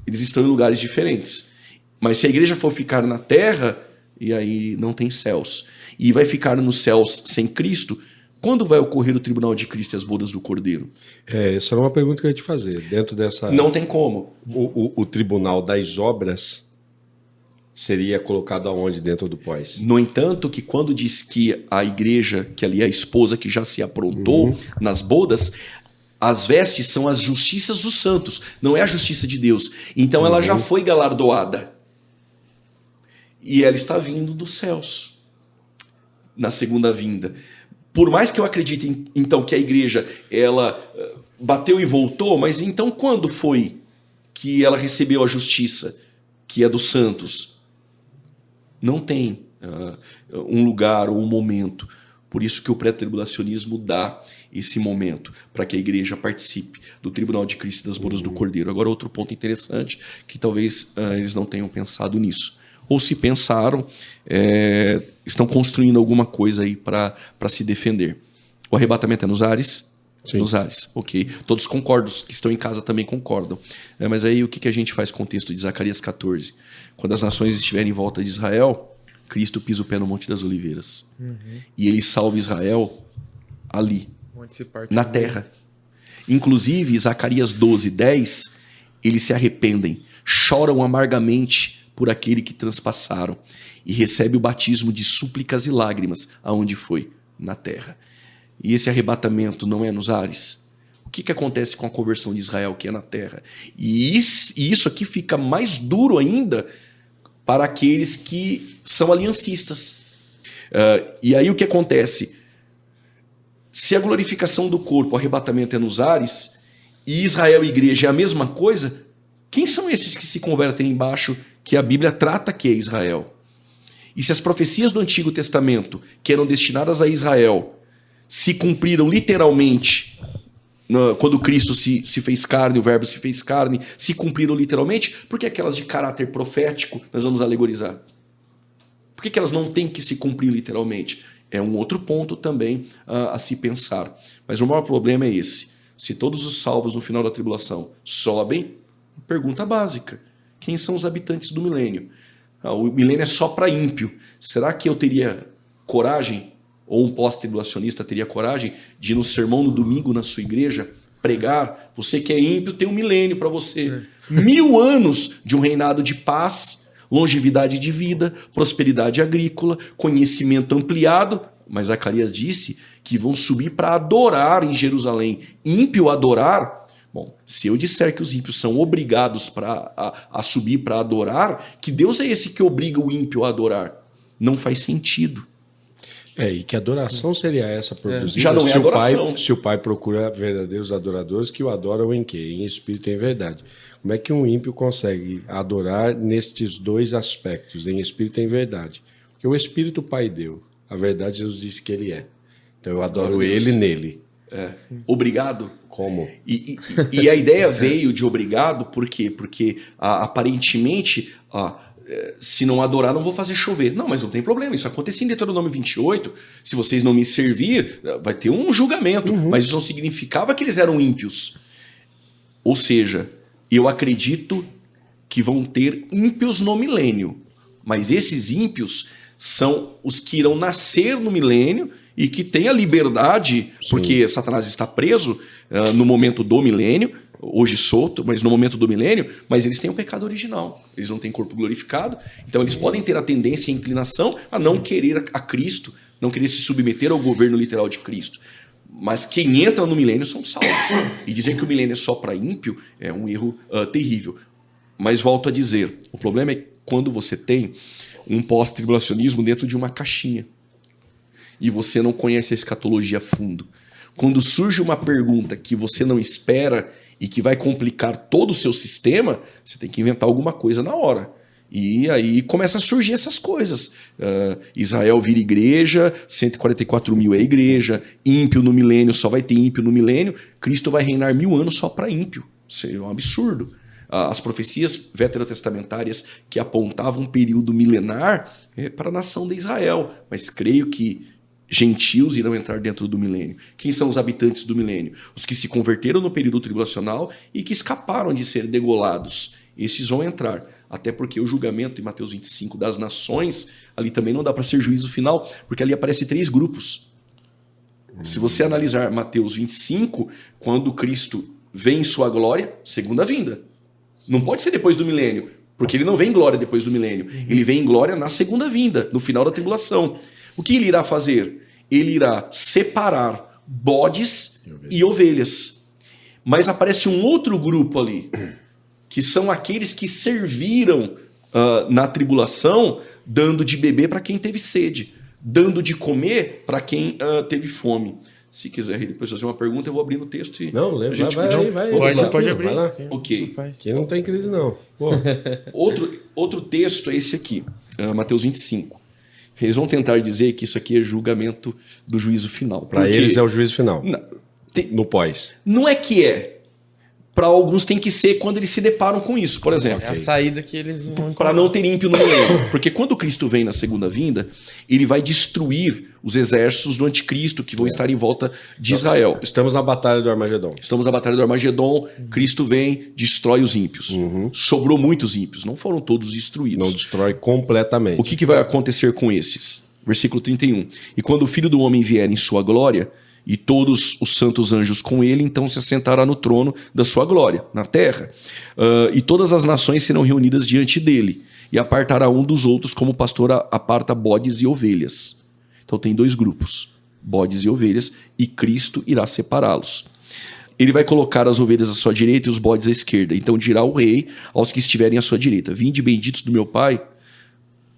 eles estão em lugares diferentes. Mas se a igreja for ficar na terra, e aí não tem céus, e vai ficar nos céus sem Cristo, quando vai ocorrer o tribunal de Cristo e as bodas do Cordeiro? Essa é uma pergunta que eu ia te fazer. Dentro dessa... Não tem como. O tribunal das obras seria colocado aonde dentro do pós? No entanto, que quando diz que a igreja, que ali é a esposa que já se aprontou nas bodas, as vestes são as justiças dos santos, não é a justiça de Deus. Então ela já foi galardoada. E ela está vindo dos céus na segunda vinda. Por mais que eu acredite, então, que a igreja ela bateu e voltou, mas então quando foi que ela recebeu a justiça, que é dos santos. Não tem um lugar ou um momento. Por isso que o pré-tribulacionismo dá esse momento para que a igreja participe do tribunal de Cristo e das bodas do Cordeiro. Agora, outro ponto interessante, que talvez eles não tenham pensado nisso. Ou se pensaram, estão construindo alguma coisa aí para se defender. O arrebatamento é nos ares? Sim. Nos ares, ok. Todos concordam, os que estão em casa também concordam. Mas aí o que a gente faz com o texto de Zacarias 14? Quando as nações estiverem em volta de Israel, Cristo pisa o pé no Monte das Oliveiras. E ele salva Israel ali, na terra. Inclusive, Zacarias 12:10, eles se arrependem, choram amargamente por aquele que transpassaram e recebe o batismo de súplicas e lágrimas. Aonde foi? Na terra. E esse arrebatamento não é nos ares? O que acontece com a conversão de Israel, que é na terra? E isso aqui fica mais duro ainda para aqueles que são aliancistas. E aí o que acontece? Se a glorificação do corpo, o arrebatamento é nos ares, e Israel e igreja é a mesma coisa, quem são esses que se convertem embaixo que a Bíblia trata que é Israel? E se as profecias do Antigo Testamento, que eram destinadas a Israel, se cumpriram literalmente, quando Cristo se fez carne, o verbo se fez carne, se cumpriram literalmente, por que aquelas de caráter profético nós vamos alegorizar? Por que elas não têm que se cumprir literalmente? É um outro ponto também a se pensar. Mas o maior problema é esse. Se todos os salvos no final da tribulação sobem, pergunta básica: quem são os habitantes do milênio? O milênio é só para ímpio. Será que eu teria coragem, ou um pós-tribulacionista teria coragem de ir no sermão no domingo na sua igreja pregar? Você que é ímpio tem um milênio para você. 1000 anos de um reinado de paz, longevidade de vida, prosperidade agrícola, conhecimento ampliado. Mas Zacarias disse que vão subir para adorar em Jerusalém. Ímpio adorar? Bom, se eu disser que os ímpios são obrigados a subir para adorar, que Deus é esse que obriga o ímpio a adorar? Não faz sentido. E que adoração seria essa produzida? Já não é adoração. Se o Pai procura verdadeiros adoradores que o adoram em quê? Em espírito e em verdade. Como é que um ímpio consegue adorar nestes dois aspectos, em espírito e em verdade? Porque o espírito o Pai deu, a verdade Jesus disse que ele é. Então eu adoro ele nele. Obrigado? Como? E a ideia veio de obrigado, por quê? Porque aparentemente... se não adorar, não vou fazer chover. Não, mas não tem problema, isso acontecia em Deuteronômio 28. Se vocês não me servir, vai ter um julgamento. Mas isso não significava que eles eram ímpios. Ou seja, eu acredito que vão ter ímpios no milênio. Mas esses ímpios são os que irão nascer no milênio e que têm a liberdade, porque Satanás está preso no momento do milênio, hoje solto, mas no momento do milênio, mas eles têm o pecado original. Eles não têm corpo glorificado, então eles podem ter a tendência e a inclinação a não querer a Cristo, não querer se submeter ao governo literal de Cristo. Mas quem entra no milênio são salvos. E dizer que o milênio é só para ímpio é um erro terrível. Mas volto a dizer, o problema é quando você tem um pós-tribulacionismo dentro de uma caixinha e você não conhece a escatologia a fundo. Quando surge uma pergunta que você não espera e que vai complicar todo o seu sistema, você tem que inventar alguma coisa na hora. E aí começa a surgir essas coisas. Israel vira igreja, 144 mil é igreja, ímpio no milênio, só vai ter ímpio no milênio, Cristo vai reinar 1000 anos só para ímpio. Isso é um absurdo. As profecias veterotestamentárias que apontavam um período milenar para a nação de Israel, mas creio que gentios irão entrar dentro do milênio. Quem são os habitantes do milênio? Os que se converteram no período tribulacional e que escaparam de ser degolados. Esses vão entrar. Até porque o julgamento em Mateus 25 das nações, ali também não dá para ser juízo final, porque ali aparecem 3 grupos. Se você analisar Mateus 25, quando Cristo vem em sua glória, segunda vinda. Não pode ser depois do milênio, porque ele não vem em glória depois do milênio. Ele vem em glória na segunda vinda, no final da tribulação. O que ele irá fazer? Ele irá separar bodes e ovelhas. Mas aparece um outro grupo ali, que são aqueles que serviram na tribulação, dando de beber para quem teve sede, dando de comer para quem teve fome. Se quiser depois fazer uma pergunta, eu vou abrir no texto e... Não, lembra, pode abrir. Vai lá. Ok. Aqui não tem crise, não. Pô. Outro texto é esse aqui, Mateus 25. Eles vão tentar dizer que isso aqui é julgamento do juízo final. Para eles é o juízo final. Não, no pós. Não é que é. Para alguns tem que ser quando eles se deparam com isso, por exemplo. É a saída que eles vão... Para não ter ímpio no milênio. Porque quando Cristo vem na segunda vinda, ele vai destruir os exércitos do anticristo que vão estar em volta de Israel. Estamos na batalha do Armagedon. Estamos na batalha do Armagedon, Cristo vem, destrói os ímpios. Sobrou muitos ímpios, não foram todos destruídos. Não destrói completamente. O que vai acontecer com esses? Versículo 31. E quando o Filho do Homem vier em sua glória, e todos os santos anjos com ele, então se assentará no trono da sua glória, na terra. E todas as nações serão reunidas diante dele, e apartará um dos outros, como o pastor aparta bodes e ovelhas. Então tem dois grupos, bodes e ovelhas, e Cristo irá separá-los. Ele vai colocar as ovelhas à sua direita e os bodes à esquerda. Então dirá o rei aos que estiverem à sua direita: vinde benditos do meu Pai,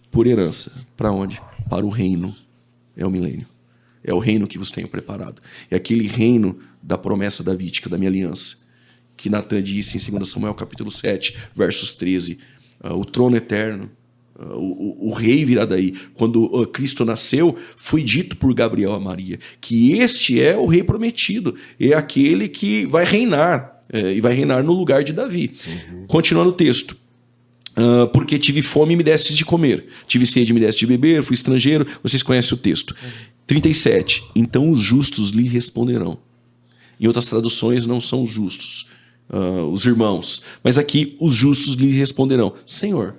por herança. Para onde? Para o reino. É o milênio. É o reino que vos tenho preparado. É aquele reino da promessa davídica, da minha aliança, que Natan disse em 2 Samuel capítulo 7, versos 13. O trono eterno, o rei virá daí. Quando Cristo nasceu, foi dito por Gabriel a Maria que este é o rei prometido, é aquele que vai reinar, e vai reinar no lugar de Davi. Continuando o texto. Porque tive fome e me destes de comer, tive sede e me destes de beber, fui estrangeiro. Vocês conhecem o texto. 37. Então os justos lhe responderão. Em outras traduções não são os justos, os irmãos, mas aqui os justos lhe responderão: Senhor,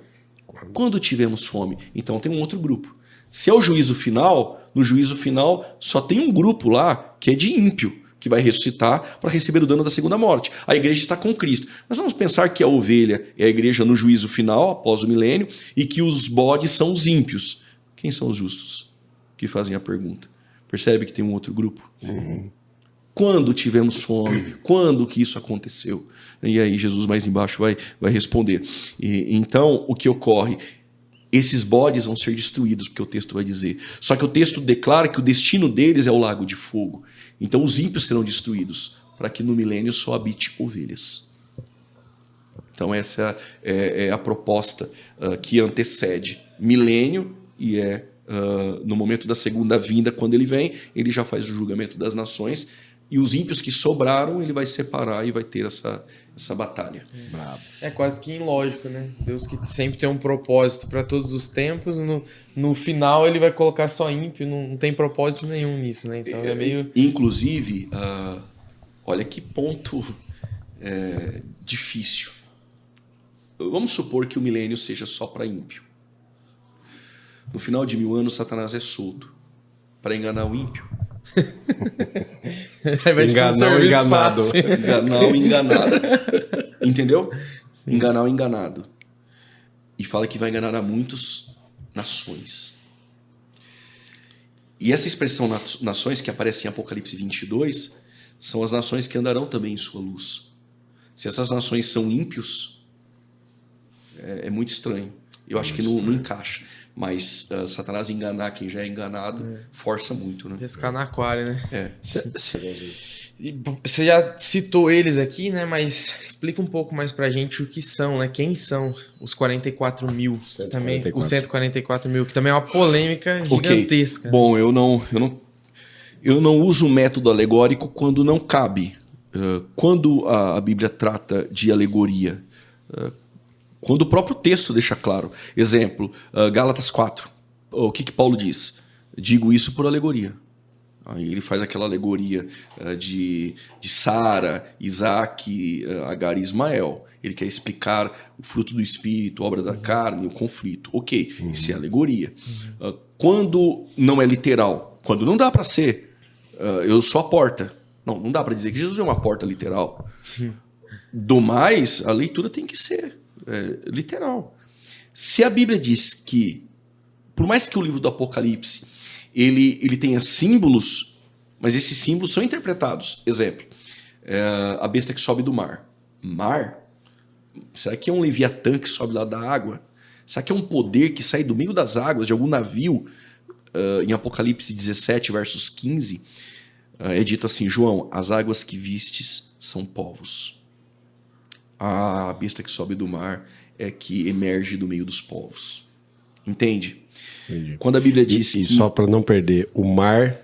quando tivemos fome? Então tem um outro grupo. Se é o juízo final, no juízo final só tem um grupo lá que é de ímpio, que vai ressuscitar para receber o dano da segunda morte. A igreja está com Cristo. Mas vamos pensar que a ovelha é a igreja no juízo final, após o milênio, e que os bodes são os ímpios. Quem são os justos? Que fazem a pergunta. Percebe que tem um outro grupo? Quando tivemos fome? Quando que isso aconteceu? E aí Jesus mais embaixo vai responder. Então, o que ocorre? Esses bodes vão ser destruídos, porque o texto vai dizer. Só que o texto declara que o destino deles é o lago de fogo. Então os ímpios serão destruídos, para que no milênio só habite ovelhas. Então essa é a proposta que antecede milênio, e no momento da segunda vinda, quando ele vem, ele já faz o julgamento das nações, e os ímpios que sobraram, ele vai separar e vai ter essa batalha. Bravo. É quase que ilógico, né? Deus que sempre tem um propósito para todos os tempos, no final ele vai colocar só ímpio, não tem propósito nenhum nisso, né? Então é meio... Inclusive, olha que ponto difícil. Vamos supor que o milênio seja só para ímpio. No final de 1000 anos, Satanás é solto para enganar o ímpio. Enganar o enganado. Enganar o enganado. Entendeu? Sim. Enganar o enganado. E fala que vai enganar a muitas nações. E essa expressão nações que aparece em Apocalipse 22 são as nações que andarão também em sua luz. Se essas nações são ímpios, é muito estranho. Eu acho que não encaixa. Mas Satanás enganar quem já é enganado força muito, né? Pescar no aquário, né? Você já citou eles aqui, né? Mas explica um pouco mais pra gente o que são, né? Quem são os 44 mil? 144. Também, os 144 mil, que também é uma polêmica gigantesca. Okay. Bom, eu não uso o método alegórico quando não cabe. Quando a Bíblia trata de alegoria, quando o próprio texto deixa claro. Exemplo, Gálatas 4. O que Paulo diz? Digo isso por alegoria. Aí ele faz aquela alegoria de Sara, Isaac, Agar e Ismael. Ele quer explicar o fruto do espírito, obra da carne, o conflito. Ok, isso é alegoria. Quando não é literal, quando não dá para ser, eu sou a porta. Não dá para dizer que Jesus é uma porta literal. Sim. Do mais, a leitura tem que ser literal. Se a Bíblia diz que, por mais que o livro do Apocalipse ele tenha símbolos, mas esses símbolos são interpretados. Exemplo, a besta que sobe do mar. Mar? Será que é um leviatã que sobe lá da água? Será que é um poder que sai do meio das águas de algum navio? Em Apocalipse 17, versos 15, É dito assim, João, as águas que vistes são povos. A besta que sobe do mar é que emerge do meio dos povos. Entende? Entendi. Quando a Bíblia diz E que... só para não perder, o mar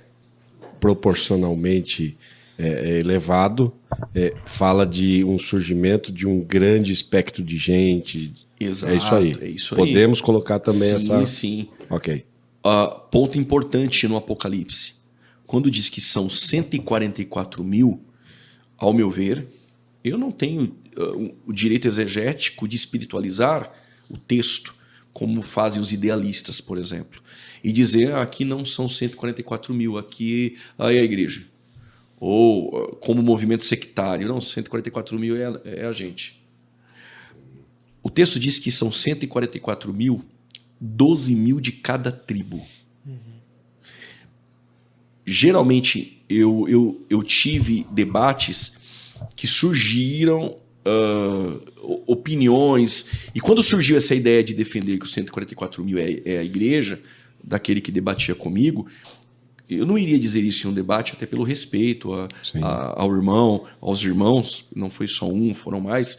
proporcionalmente elevado fala de um surgimento de um grande espectro de gente. Exato, É isso aí. Podemos colocar também essa... Sim. Ok. Ponto importante no Apocalipse. Quando diz que são 144 mil, ao meu ver, eu não tenho o direito exegético de espiritualizar o texto, como fazem os idealistas, por exemplo. E dizer, aqui não são 144 mil, aqui é a igreja. Ou como movimento sectário, não, 144 mil é a gente. O texto diz que são 144 mil, 12 mil de cada tribo. Geralmente, eu tive debates que surgiram opiniões, e quando surgiu essa ideia de defender que os 144 mil é a igreja, daquele que debatia comigo, eu não iria dizer isso em um debate, até pelo respeito ao irmão, aos irmãos, não foi só um, foram mais,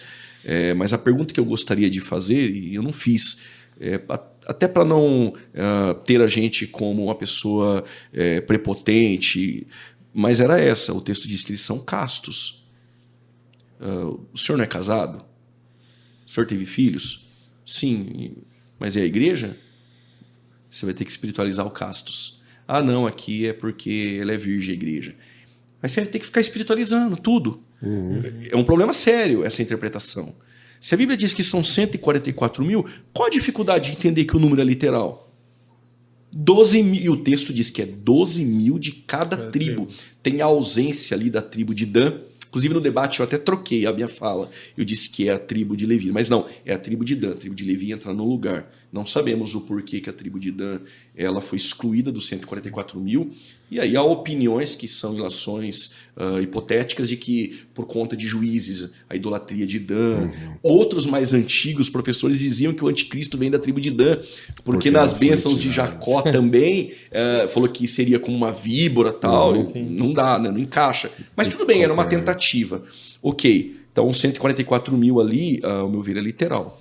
mas a pergunta que eu gostaria de fazer, e eu não fiz, até para não ter a gente como uma pessoa prepotente, mas era essa, o texto diz que eles são castos. O senhor não é casado? O senhor teve filhos? Sim, mas é a igreja? Você vai ter que espiritualizar o castos. Ah, não, aqui é porque ela é virgem, a igreja. Mas você vai ter que ficar espiritualizando tudo. É um problema sério essa interpretação. Se a Bíblia diz que são 144 mil, qual a dificuldade de entender que o número é literal? 12 mil, e o texto diz que é 12 mil de cada tribo. Tem a ausência ali da tribo de Dan. Inclusive no debate eu até troquei a minha fala. Eu disse que é a tribo de Levi, mas não, é a tribo de Dan. A tribo de Levi entra no lugar. Não sabemos o porquê que a tribo de Dan ela foi excluída dos 144 mil. E aí há opiniões que são ilações hipotéticas de que por conta de Juízes, a idolatria de Dan. Outros mais antigos professores diziam que o anticristo vem da tribo de Dan, porque nas bênçãos de Jacó também falou que seria como uma víbora e tal. Não dá, né? Não encaixa. Mas tudo bem, era uma tentativa. Ok, então 144 mil ali, ao meu ver, é literal.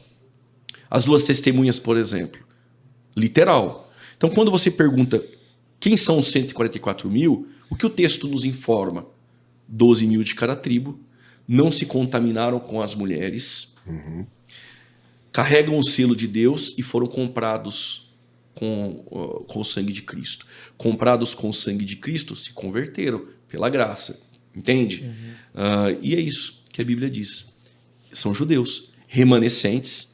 As duas testemunhas, por exemplo, literal. Então, quando você pergunta quem são os 144 mil, o que o texto nos informa? 12 mil de cada tribo, não se contaminaram com as mulheres, carregam o selo de Deus e foram comprados com o sangue de Cristo. Comprados com o sangue de Cristo, se converteram pela graça. Entende? E é isso que a Bíblia diz. São judeus remanescentes,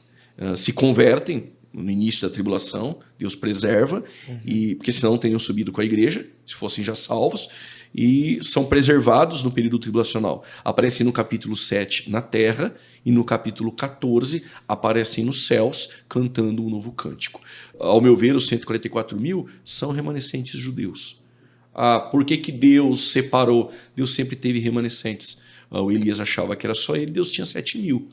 se convertem no início da tribulação, Deus preserva, porque senão teriam subido com a igreja, se fossem já salvos, e são preservados no período tribulacional. Aparecem no capítulo 7 na terra, e no capítulo 14 aparecem nos céus cantando um novo cântico. Ao meu ver, os 144 mil são remanescentes judeus. Por que Deus separou? Deus sempre teve remanescentes. O Elias achava que era só ele, Deus tinha 7 mil.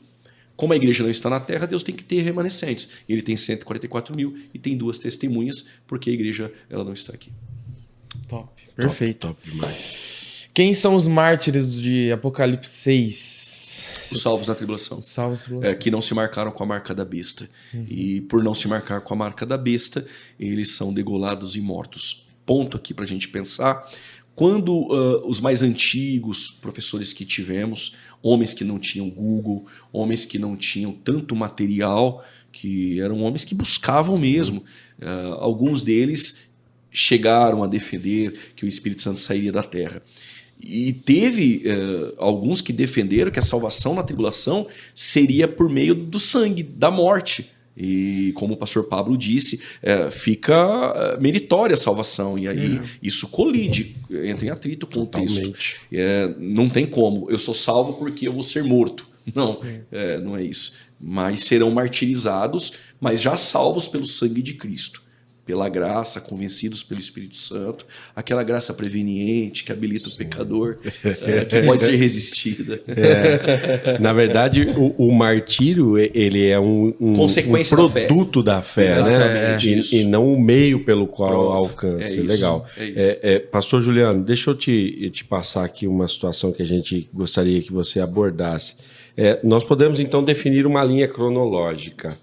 Como a igreja não está na terra, Deus tem que ter remanescentes. Ele tem 144 mil e tem duas testemunhas, porque a igreja ela não está aqui. Top, perfeito. Top demais. Quem são os mártires de Apocalipse 6? Os salvos na tribulação. Os salvos na tribulação. Que não se marcaram com a marca da besta. E por não se marcar com a marca da besta, eles são degolados e mortos. Ponto aqui para a gente pensar. Quando os mais antigos professores que tivemos, homens que não tinham Google, homens que não tinham tanto material, que eram homens que buscavam mesmo, alguns deles chegaram a defender que o Espírito Santo sairia da terra. E teve alguns que defenderam que a salvação na tribulação seria por meio do sangue, da morte. E como o pastor Pablo disse, fica meritória a salvação. E aí isso colide, entra em atrito com o texto. Não tem como. Eu sou salvo porque eu vou ser morto. Não, não é isso. Mas serão martirizados, mas já salvos pelo sangue de Cristo. pela graça, convencidos pelo Espírito Santo, aquela graça preveniente que habilita o pecador, que pode ser resistida. Na verdade, o martírio ele é um produto da fé, né? E não o meio pelo qual alcança. Legal. Pastor Juliano, deixa eu te passar aqui uma situação que a gente gostaria que você abordasse. Nós podemos, então, definir uma linha cronológica.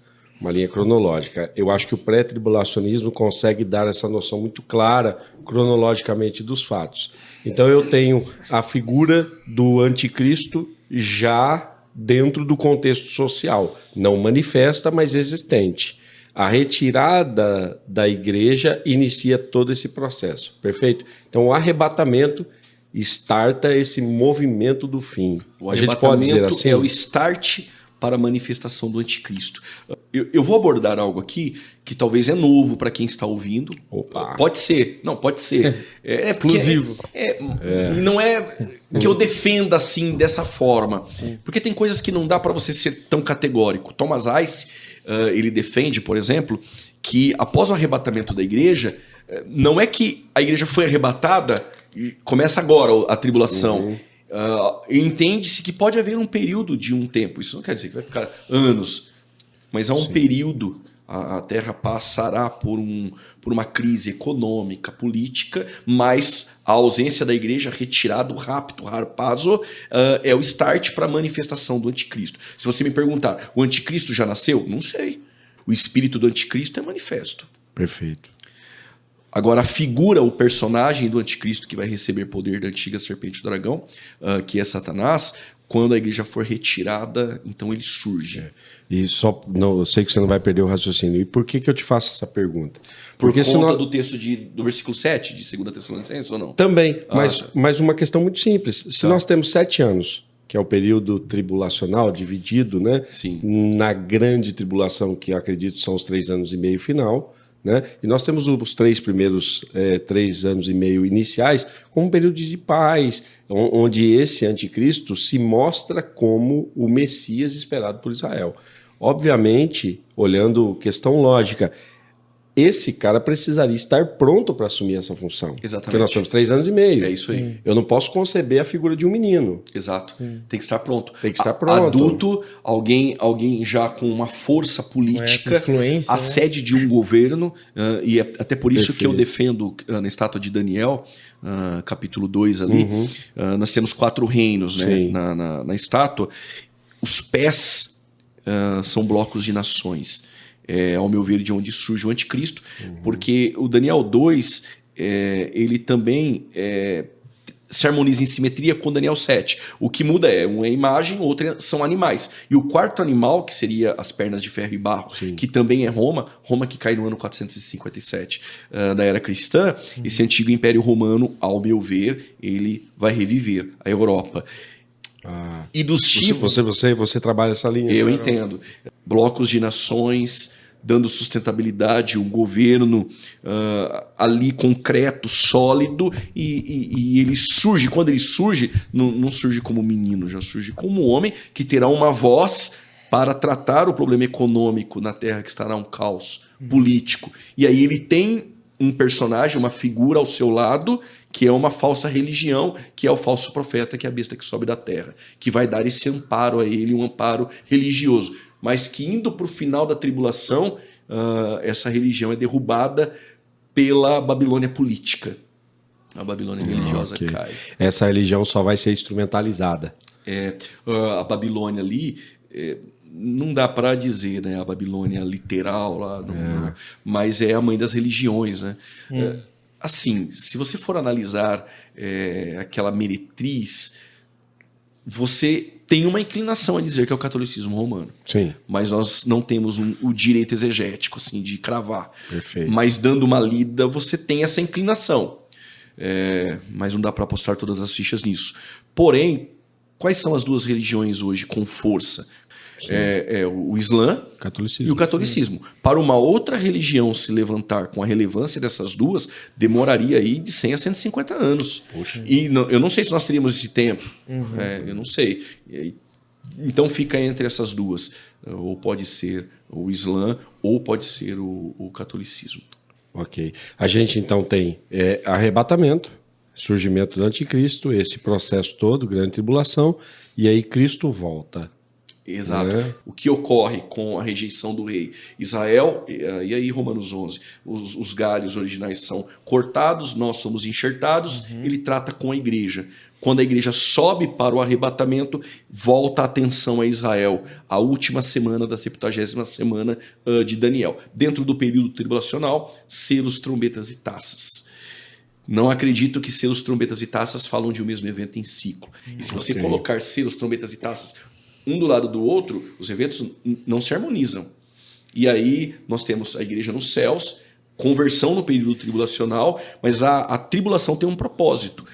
Eu acho que o pré-tribulacionismo consegue dar essa noção muito clara, cronologicamente, dos fatos. Então, eu tenho a figura do anticristo já dentro do contexto social, não manifesta, mas existente. A retirada da igreja inicia todo esse processo, perfeito? Então, o arrebatamento starta esse movimento do fim. O arrebatamento assim? É o start para a manifestação do anticristo. Eu vou abordar algo aqui que talvez é novo para quem está ouvindo. Opa. Pode ser. Não, pode ser. Exclusivo. E não é que eu defenda assim, dessa forma. Sim. Porque tem coisas que não dá para você ser tão categórico. Thomas Ice, ele defende, por exemplo, que após o arrebatamento da igreja, não é que a igreja foi arrebatada e começa agora a tribulação. Entende-se que pode haver um período de um tempo. Isso não quer dizer que vai ficar anos, mas há um período. A Terra passará por uma crise econômica, política, mas a ausência da igreja, retirado, rápido, harpazo, é o start para a manifestação do anticristo. Se você me perguntar, o anticristo já nasceu? Não sei. O espírito do anticristo é manifesto. Perfeito. Agora, a figura, o personagem do anticristo que vai receber poder da antiga serpente do dragão, que é Satanás, quando a igreja for retirada, então ele surge. E só, não, eu sei que você não vai perder o raciocínio. E por que eu te faço essa pergunta? Porque por conta do texto do versículo 7 de 2 Tessalonicenses ou não? Também, mas uma questão muito simples. Se nós temos 7 anos, que é o período tribulacional dividido, né? Sim. Na grande tribulação, que eu acredito são os 3 anos e meio final, né? E nós temos os 3 primeiros 3 anos e meio iniciais como um período de paz, onde esse anticristo se mostra como o Messias esperado por Israel. Obviamente, olhando questão lógica, esse cara precisaria estar pronto para assumir essa função. Exatamente. Porque nós temos 3 anos e meio. É isso aí. Eu não posso conceber a figura de um menino. Exato. Sim. Tem que estar pronto. Tem que estar pronto. Adulto, alguém já com uma força política, influência, a sede de um governo, e é até por isso Perfeito. que eu defendo na estátua de Daniel, capítulo 2 ali, nós temos 4 reinos, né, na estátua. Os pés são blocos de nações. Ao meu ver, de onde surge o anticristo, porque o Daniel 2, ele também se harmoniza em simetria com Daniel 7. O que muda uma imagem, outra são animais. E o quarto animal, que seria as pernas de ferro e barro, que também é Roma que cai no ano 457 da era cristã, esse antigo Império Romano, ao meu ver, ele vai reviver a Europa. E dos chifres... Você trabalha essa linha. Eu entendo. Blocos de nações, dando sustentabilidade, um governo ali concreto, sólido, e ele surge. Quando ele surge, não surge como menino, já surge como homem que terá uma voz para tratar o problema econômico na Terra, que estará um caos político. E aí ele tem um personagem, uma figura ao seu lado, que é uma falsa religião, que é o falso profeta, que é a besta que sobe da terra, que vai dar esse amparo a ele, um amparo religioso. Mas que indo para o final da tribulação, essa religião é derrubada pela Babilônia política. A Babilônia religiosa cai. Essa religião só vai ser instrumentalizada. A Babilônia ali... não dá para dizer, né, a Babilônia literal lá, mas é a mãe das religiões, né? Assim, se você for analisar aquela meretriz, você tem uma inclinação a dizer que é o catolicismo romano. Sim. Mas nós não temos o direito exegético, assim, de cravar. Perfeito. Mas dando uma lida, você tem essa inclinação. Mas não dá para apostar todas as fichas nisso. Porém, quais são as duas religiões hoje com força? O Islã e o catolicismo. Para uma outra religião se levantar com a relevância dessas duas, demoraria aí de 100 a 150 anos. Poxa. E eu não sei se nós teríamos esse tempo. Eu não sei. Então fica entre essas duas. Ou pode ser o Islã, ou pode ser o catolicismo. Ok. A gente então tem arrebatamento, surgimento do anticristo, esse processo todo, grande tribulação, e aí Cristo volta. Exato. O que ocorre com a rejeição do rei? Israel, e aí Romanos 11, os galhos originais são cortados, nós somos enxertados, ele trata com a igreja. Quando a igreja sobe para o arrebatamento, volta a atenção a Israel, a última semana da 70ª semana de Daniel. Dentro do período tribulacional, selos, trombetas e taças. Não acredito que selos, trombetas e taças falam de um mesmo evento em ciclo. E se você colocar selos, trombetas e taças um do lado do outro, os eventos não se harmonizam. E aí nós temos a igreja nos céus, conversão no período tribulacional, mas a tribulação tem um propósito: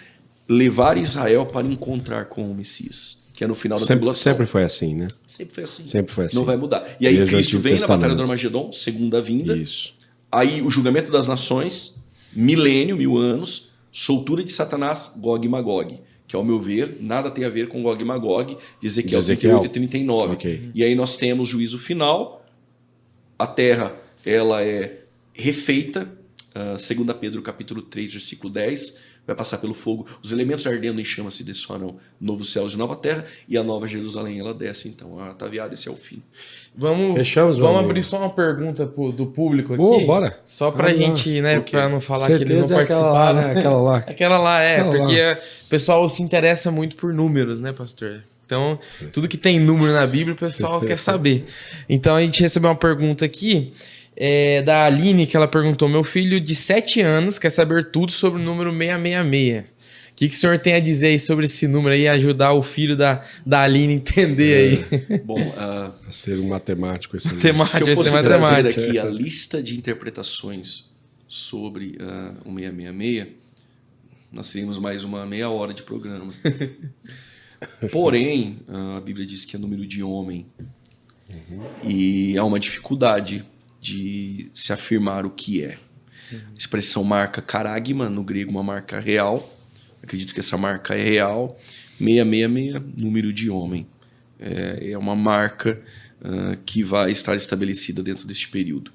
levar Israel para encontrar com o Messias, que é no final da tribulação. Sempre foi assim, né? Sempre foi assim. Sempre foi assim. Não vai mudar. E aí Desde Cristo vem na Testamento. Batalha do Armagedon, segunda vinda. Isso. Aí o julgamento das nações, milênio, 1000 anos, soltura de Satanás, Gog e Magog. Que, ao meu ver, nada tem a ver com Gog e Magog, de Ezequiel 38 e 39. Okay. E aí nós temos o juízo final, a terra ela é refeita, 2 Pedro capítulo 3, versículo 10, vai passar pelo fogo, os elementos ardendo em chama se desfarão, novos céus e nova terra, e a nova Jerusalém ela desce, então, ataviada, esse é o fim. Vamos abrir só uma pergunta do público aqui. Bora. Só pra gente, né, Ok. pra não falar que eles não Certeza é participaram. Aquela lá. Aquela lá, Aquela porque lá. o pessoal se interessa muito por números, né, pastor? Então, tudo que tem número na Bíblia, o pessoal quer saber. Então, a gente recebeu uma pergunta aqui da Aline, que ela perguntou: meu filho de 7 anos quer saber tudo sobre o número 666. O que o senhor tem a dizer aí sobre esse número aí, ajudar o filho da Aline a entender aí? Bom, Ser um matemático excelente. Matemática. se eu fosse vai ser trazer matemática. aqui a lista de interpretações sobre o 666, nós teríamos mais uma meia hora de programa. Porém, a Bíblia diz que é número de homem. E há uma dificuldade de se afirmar o que é. A expressão marca caragma, no grego uma marca real. Acredito que essa marca é real. 666, número de homem. É uma marca que vai estar estabelecida dentro deste período.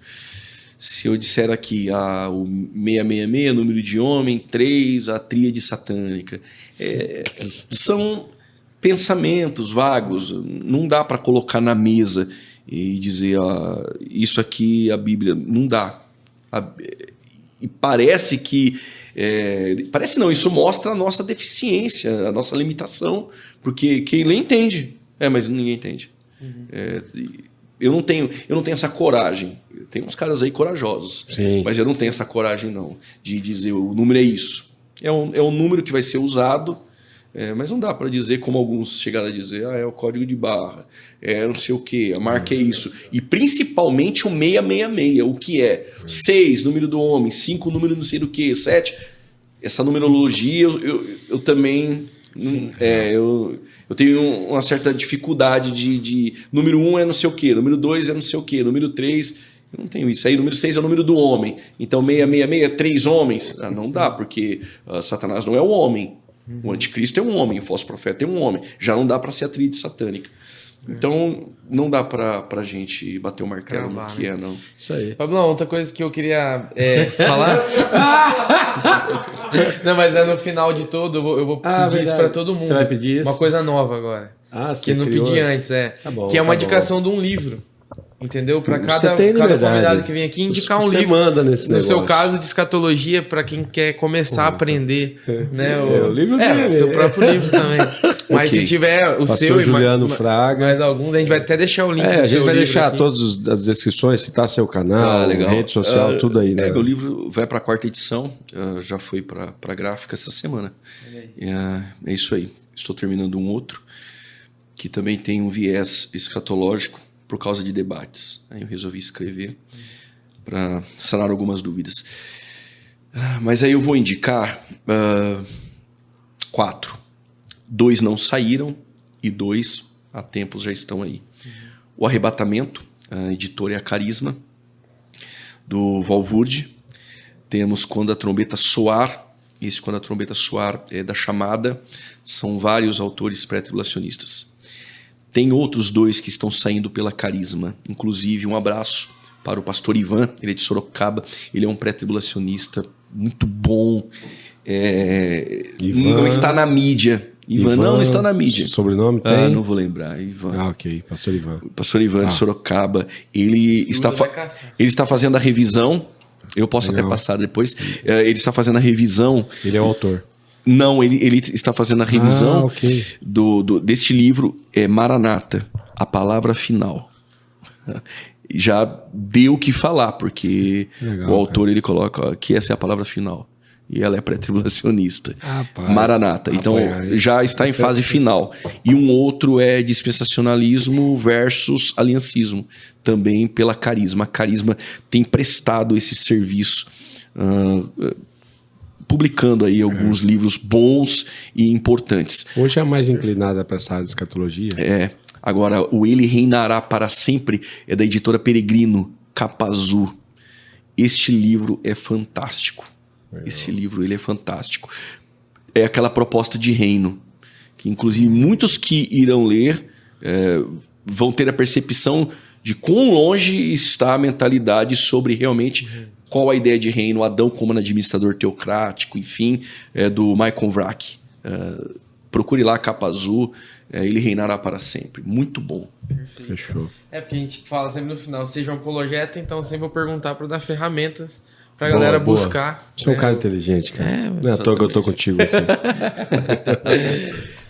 Se eu disser aqui o 666, número de homem, 3, a tríade satânica, são pensamentos vagos, não dá para colocar na mesa e dizer isso aqui a Bíblia, não dá. E parece que parece não, isso mostra a nossa deficiência, a nossa limitação, porque quem lê entende, mas ninguém entende. Eu não tenho essa coragem. Tem uns caras aí corajosos, Sim. mas eu não tenho essa coragem não, de dizer o número é isso. É um número que vai ser usado, mas não dá para dizer como alguns chegaram a dizer, é o código de barra, não sei o que, a marca é isso. E principalmente o 666, o que é? 6, número do homem, 5, número não sei do que, 7. Essa numerologia eu também... Eu tenho uma certa dificuldade de número 1 é não sei o que, número 2 é não sei o que, número 3, eu não tenho isso. Aí número 6 é o número do homem, então 666 é 3 homens. Não dá, porque Satanás não é o homem, o anticristo é um homem, o falso profeta é um homem, já não dá para ser a tríade satânica. Então não dá pra gente bater o martelo no que não. Isso aí. Pablão, outra coisa que eu queria falar. Não, mas no final de tudo eu vou pedir isso pra todo mundo. Você vai pedir isso? Uma coisa nova agora. Que não pedi antes, Tá bom, que é uma tá indicação de um livro. Entendeu? Para Você cada tem liberdade. convidado que vem aqui indicar um Você livro. manda nesse no negócio. seu caso, de escatologia, para quem quer começar a aprender. Né, o livro dele. o seu próprio livro também. Mas Ok. se tiver o Pastor seu Juliano e Fraga. mais alguns, a gente vai até deixar o link do A gente seu vai livro deixar aqui. todas as descrições, citar seu canal, Legal. rede social, tudo aí, né? Meu livro vai para a 4ª edição, já foi para gráfica essa semana. É isso aí. Estou terminando um outro, que também tem um viés escatológico por causa de debates. Aí eu resolvi escrever para sanar algumas dúvidas. Mas aí eu vou indicar 4. 2 não saíram e 2 há tempos já estão aí. O Arrebatamento, a editora é a Carisma, do Walvoord. Temos Quando a Trombeta Soar. Esse Quando a Trombeta Soar é da Chamada. São vários autores pré-tribulacionistas. Tem outros 2 que estão saindo pela Carisma. Inclusive, um abraço para o pastor Ivan, ele é de Sorocaba, ele é um pré-tribulacionista muito bom, não está na mídia. Ivan não está na mídia. Sobrenome tem? Não vou lembrar. Ivan. Ok. Pastor Ivan. Pastor Ivan de Sorocaba. Ele está fazendo a revisão. Eu posso até passar depois. Ele está fazendo a revisão. Ele é o autor. Não, ele está fazendo a revisão deste livro, Maranata, a palavra final. Já deu o que falar, porque o autor ele coloca que essa é a palavra final. E ela é pré-tribulacionista. Maranata. Então, já está em fase final. E um outro é dispensacionalismo versus aliancismo. Também pela Carisma. A Carisma tem prestado esse serviço, publicando aí alguns livros bons e importantes. Hoje é mais inclinada para essa área de escatologia. Agora, o Ele Reinará para Sempre é da editora Peregrino, capa azul. Este livro é fantástico. Esse livro ele é fantástico. É aquela proposta de reino, que inclusive muitos que irão ler vão ter a percepção de quão longe está a mentalidade sobre realmente qual a ideia de reino. Adão como um administrador teocrático, enfim, do Michael Vrack. Procure lá a capa azul, Ele Reinará para Sempre. Muito bom. Perfeito. Fechou. Porque a gente fala sempre no final, seja um apologeta, então sempre vou perguntar para dar ferramentas pra galera buscar. Você é um cara inteligente, cara. Não é à toa que eu tô contigo aqui.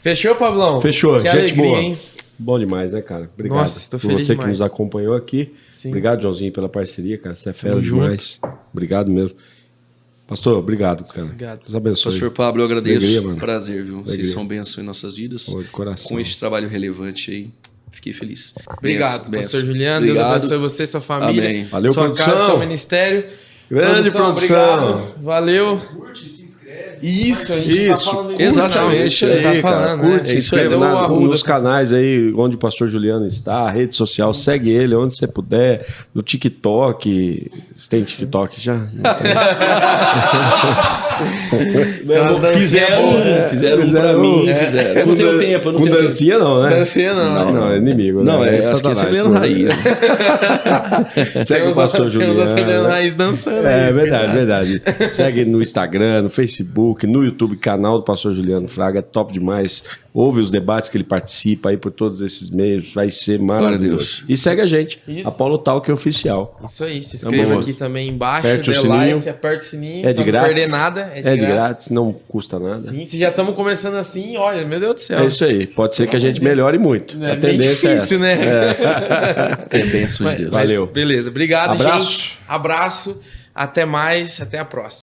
Fechou, Pablão? Fechou. Que gente alegria, boa. hein? Bom demais, né, cara? Obrigado. Nossa, tô feliz por você demais. que nos acompanhou aqui. Sim. Obrigado, Joãozinho, pela parceria, cara. Você é fera Tamo demais. Obrigado mesmo. Pastor, obrigado, cara. Obrigado. Deus abençoe. Pastor Pablo, eu agradeço. Alegria, mano. Prazer, viu? Alegria. Vocês são bênção em nossas vidas. Pô, de coração. Com este trabalho relevante aí, fiquei feliz. Obrigado, Benção, pastor benção. Juliano. Obrigado. Deus abençoe você, sua família. Amém. Valeu, sua produção. casa, seu ministério. Grande produção. Obrigado. Valeu. Curte, se inscreve. Isso, a gente tá Isso, falando isso. exatamente. Não, Aí, tá cara, falando, curte, né? isso aí Cadê o Arruda? nos canais aí onde o pastor Juliano está, a rede social, segue ele onde você puder, no TikTok. Você tem TikTok já? Não tem. Fizeram um pra mim. Fizeram. Eu não tenho tempo, eu não Com tenho tempo. dancinha não, né? Dancinha não. Não, é inimigo. Não, né? acho que é Satanás, Assembleando pô. Raiz. Segue o pastor Juliano. Temos a Assembleando Raiz dançando. É aí, verdade. Segue no Instagram, no Facebook, no YouTube, canal do pastor Juliano Fraga, é top demais. Ouve os debates que ele participa aí por todos esses meios, vai ser Glória a maravilhoso. Deus. E segue a gente, Isso. Apolo Talk Oficial. Isso aí, se inscreva Boa. aqui também embaixo, Aperte o dê sininho. like, aperte o sininho, É de pra grátis. não perder nada. É de grátis, não custa nada. Sim, se já estamos começando assim, olha, meu Deus do céu. É isso aí. Pode ser que a gente melhore muito. É a bem tendência difícil, é essa. né? É bênção de Deus. Valeu. Beleza, obrigado, Abraço. gente. Abraço, até mais, até a próxima.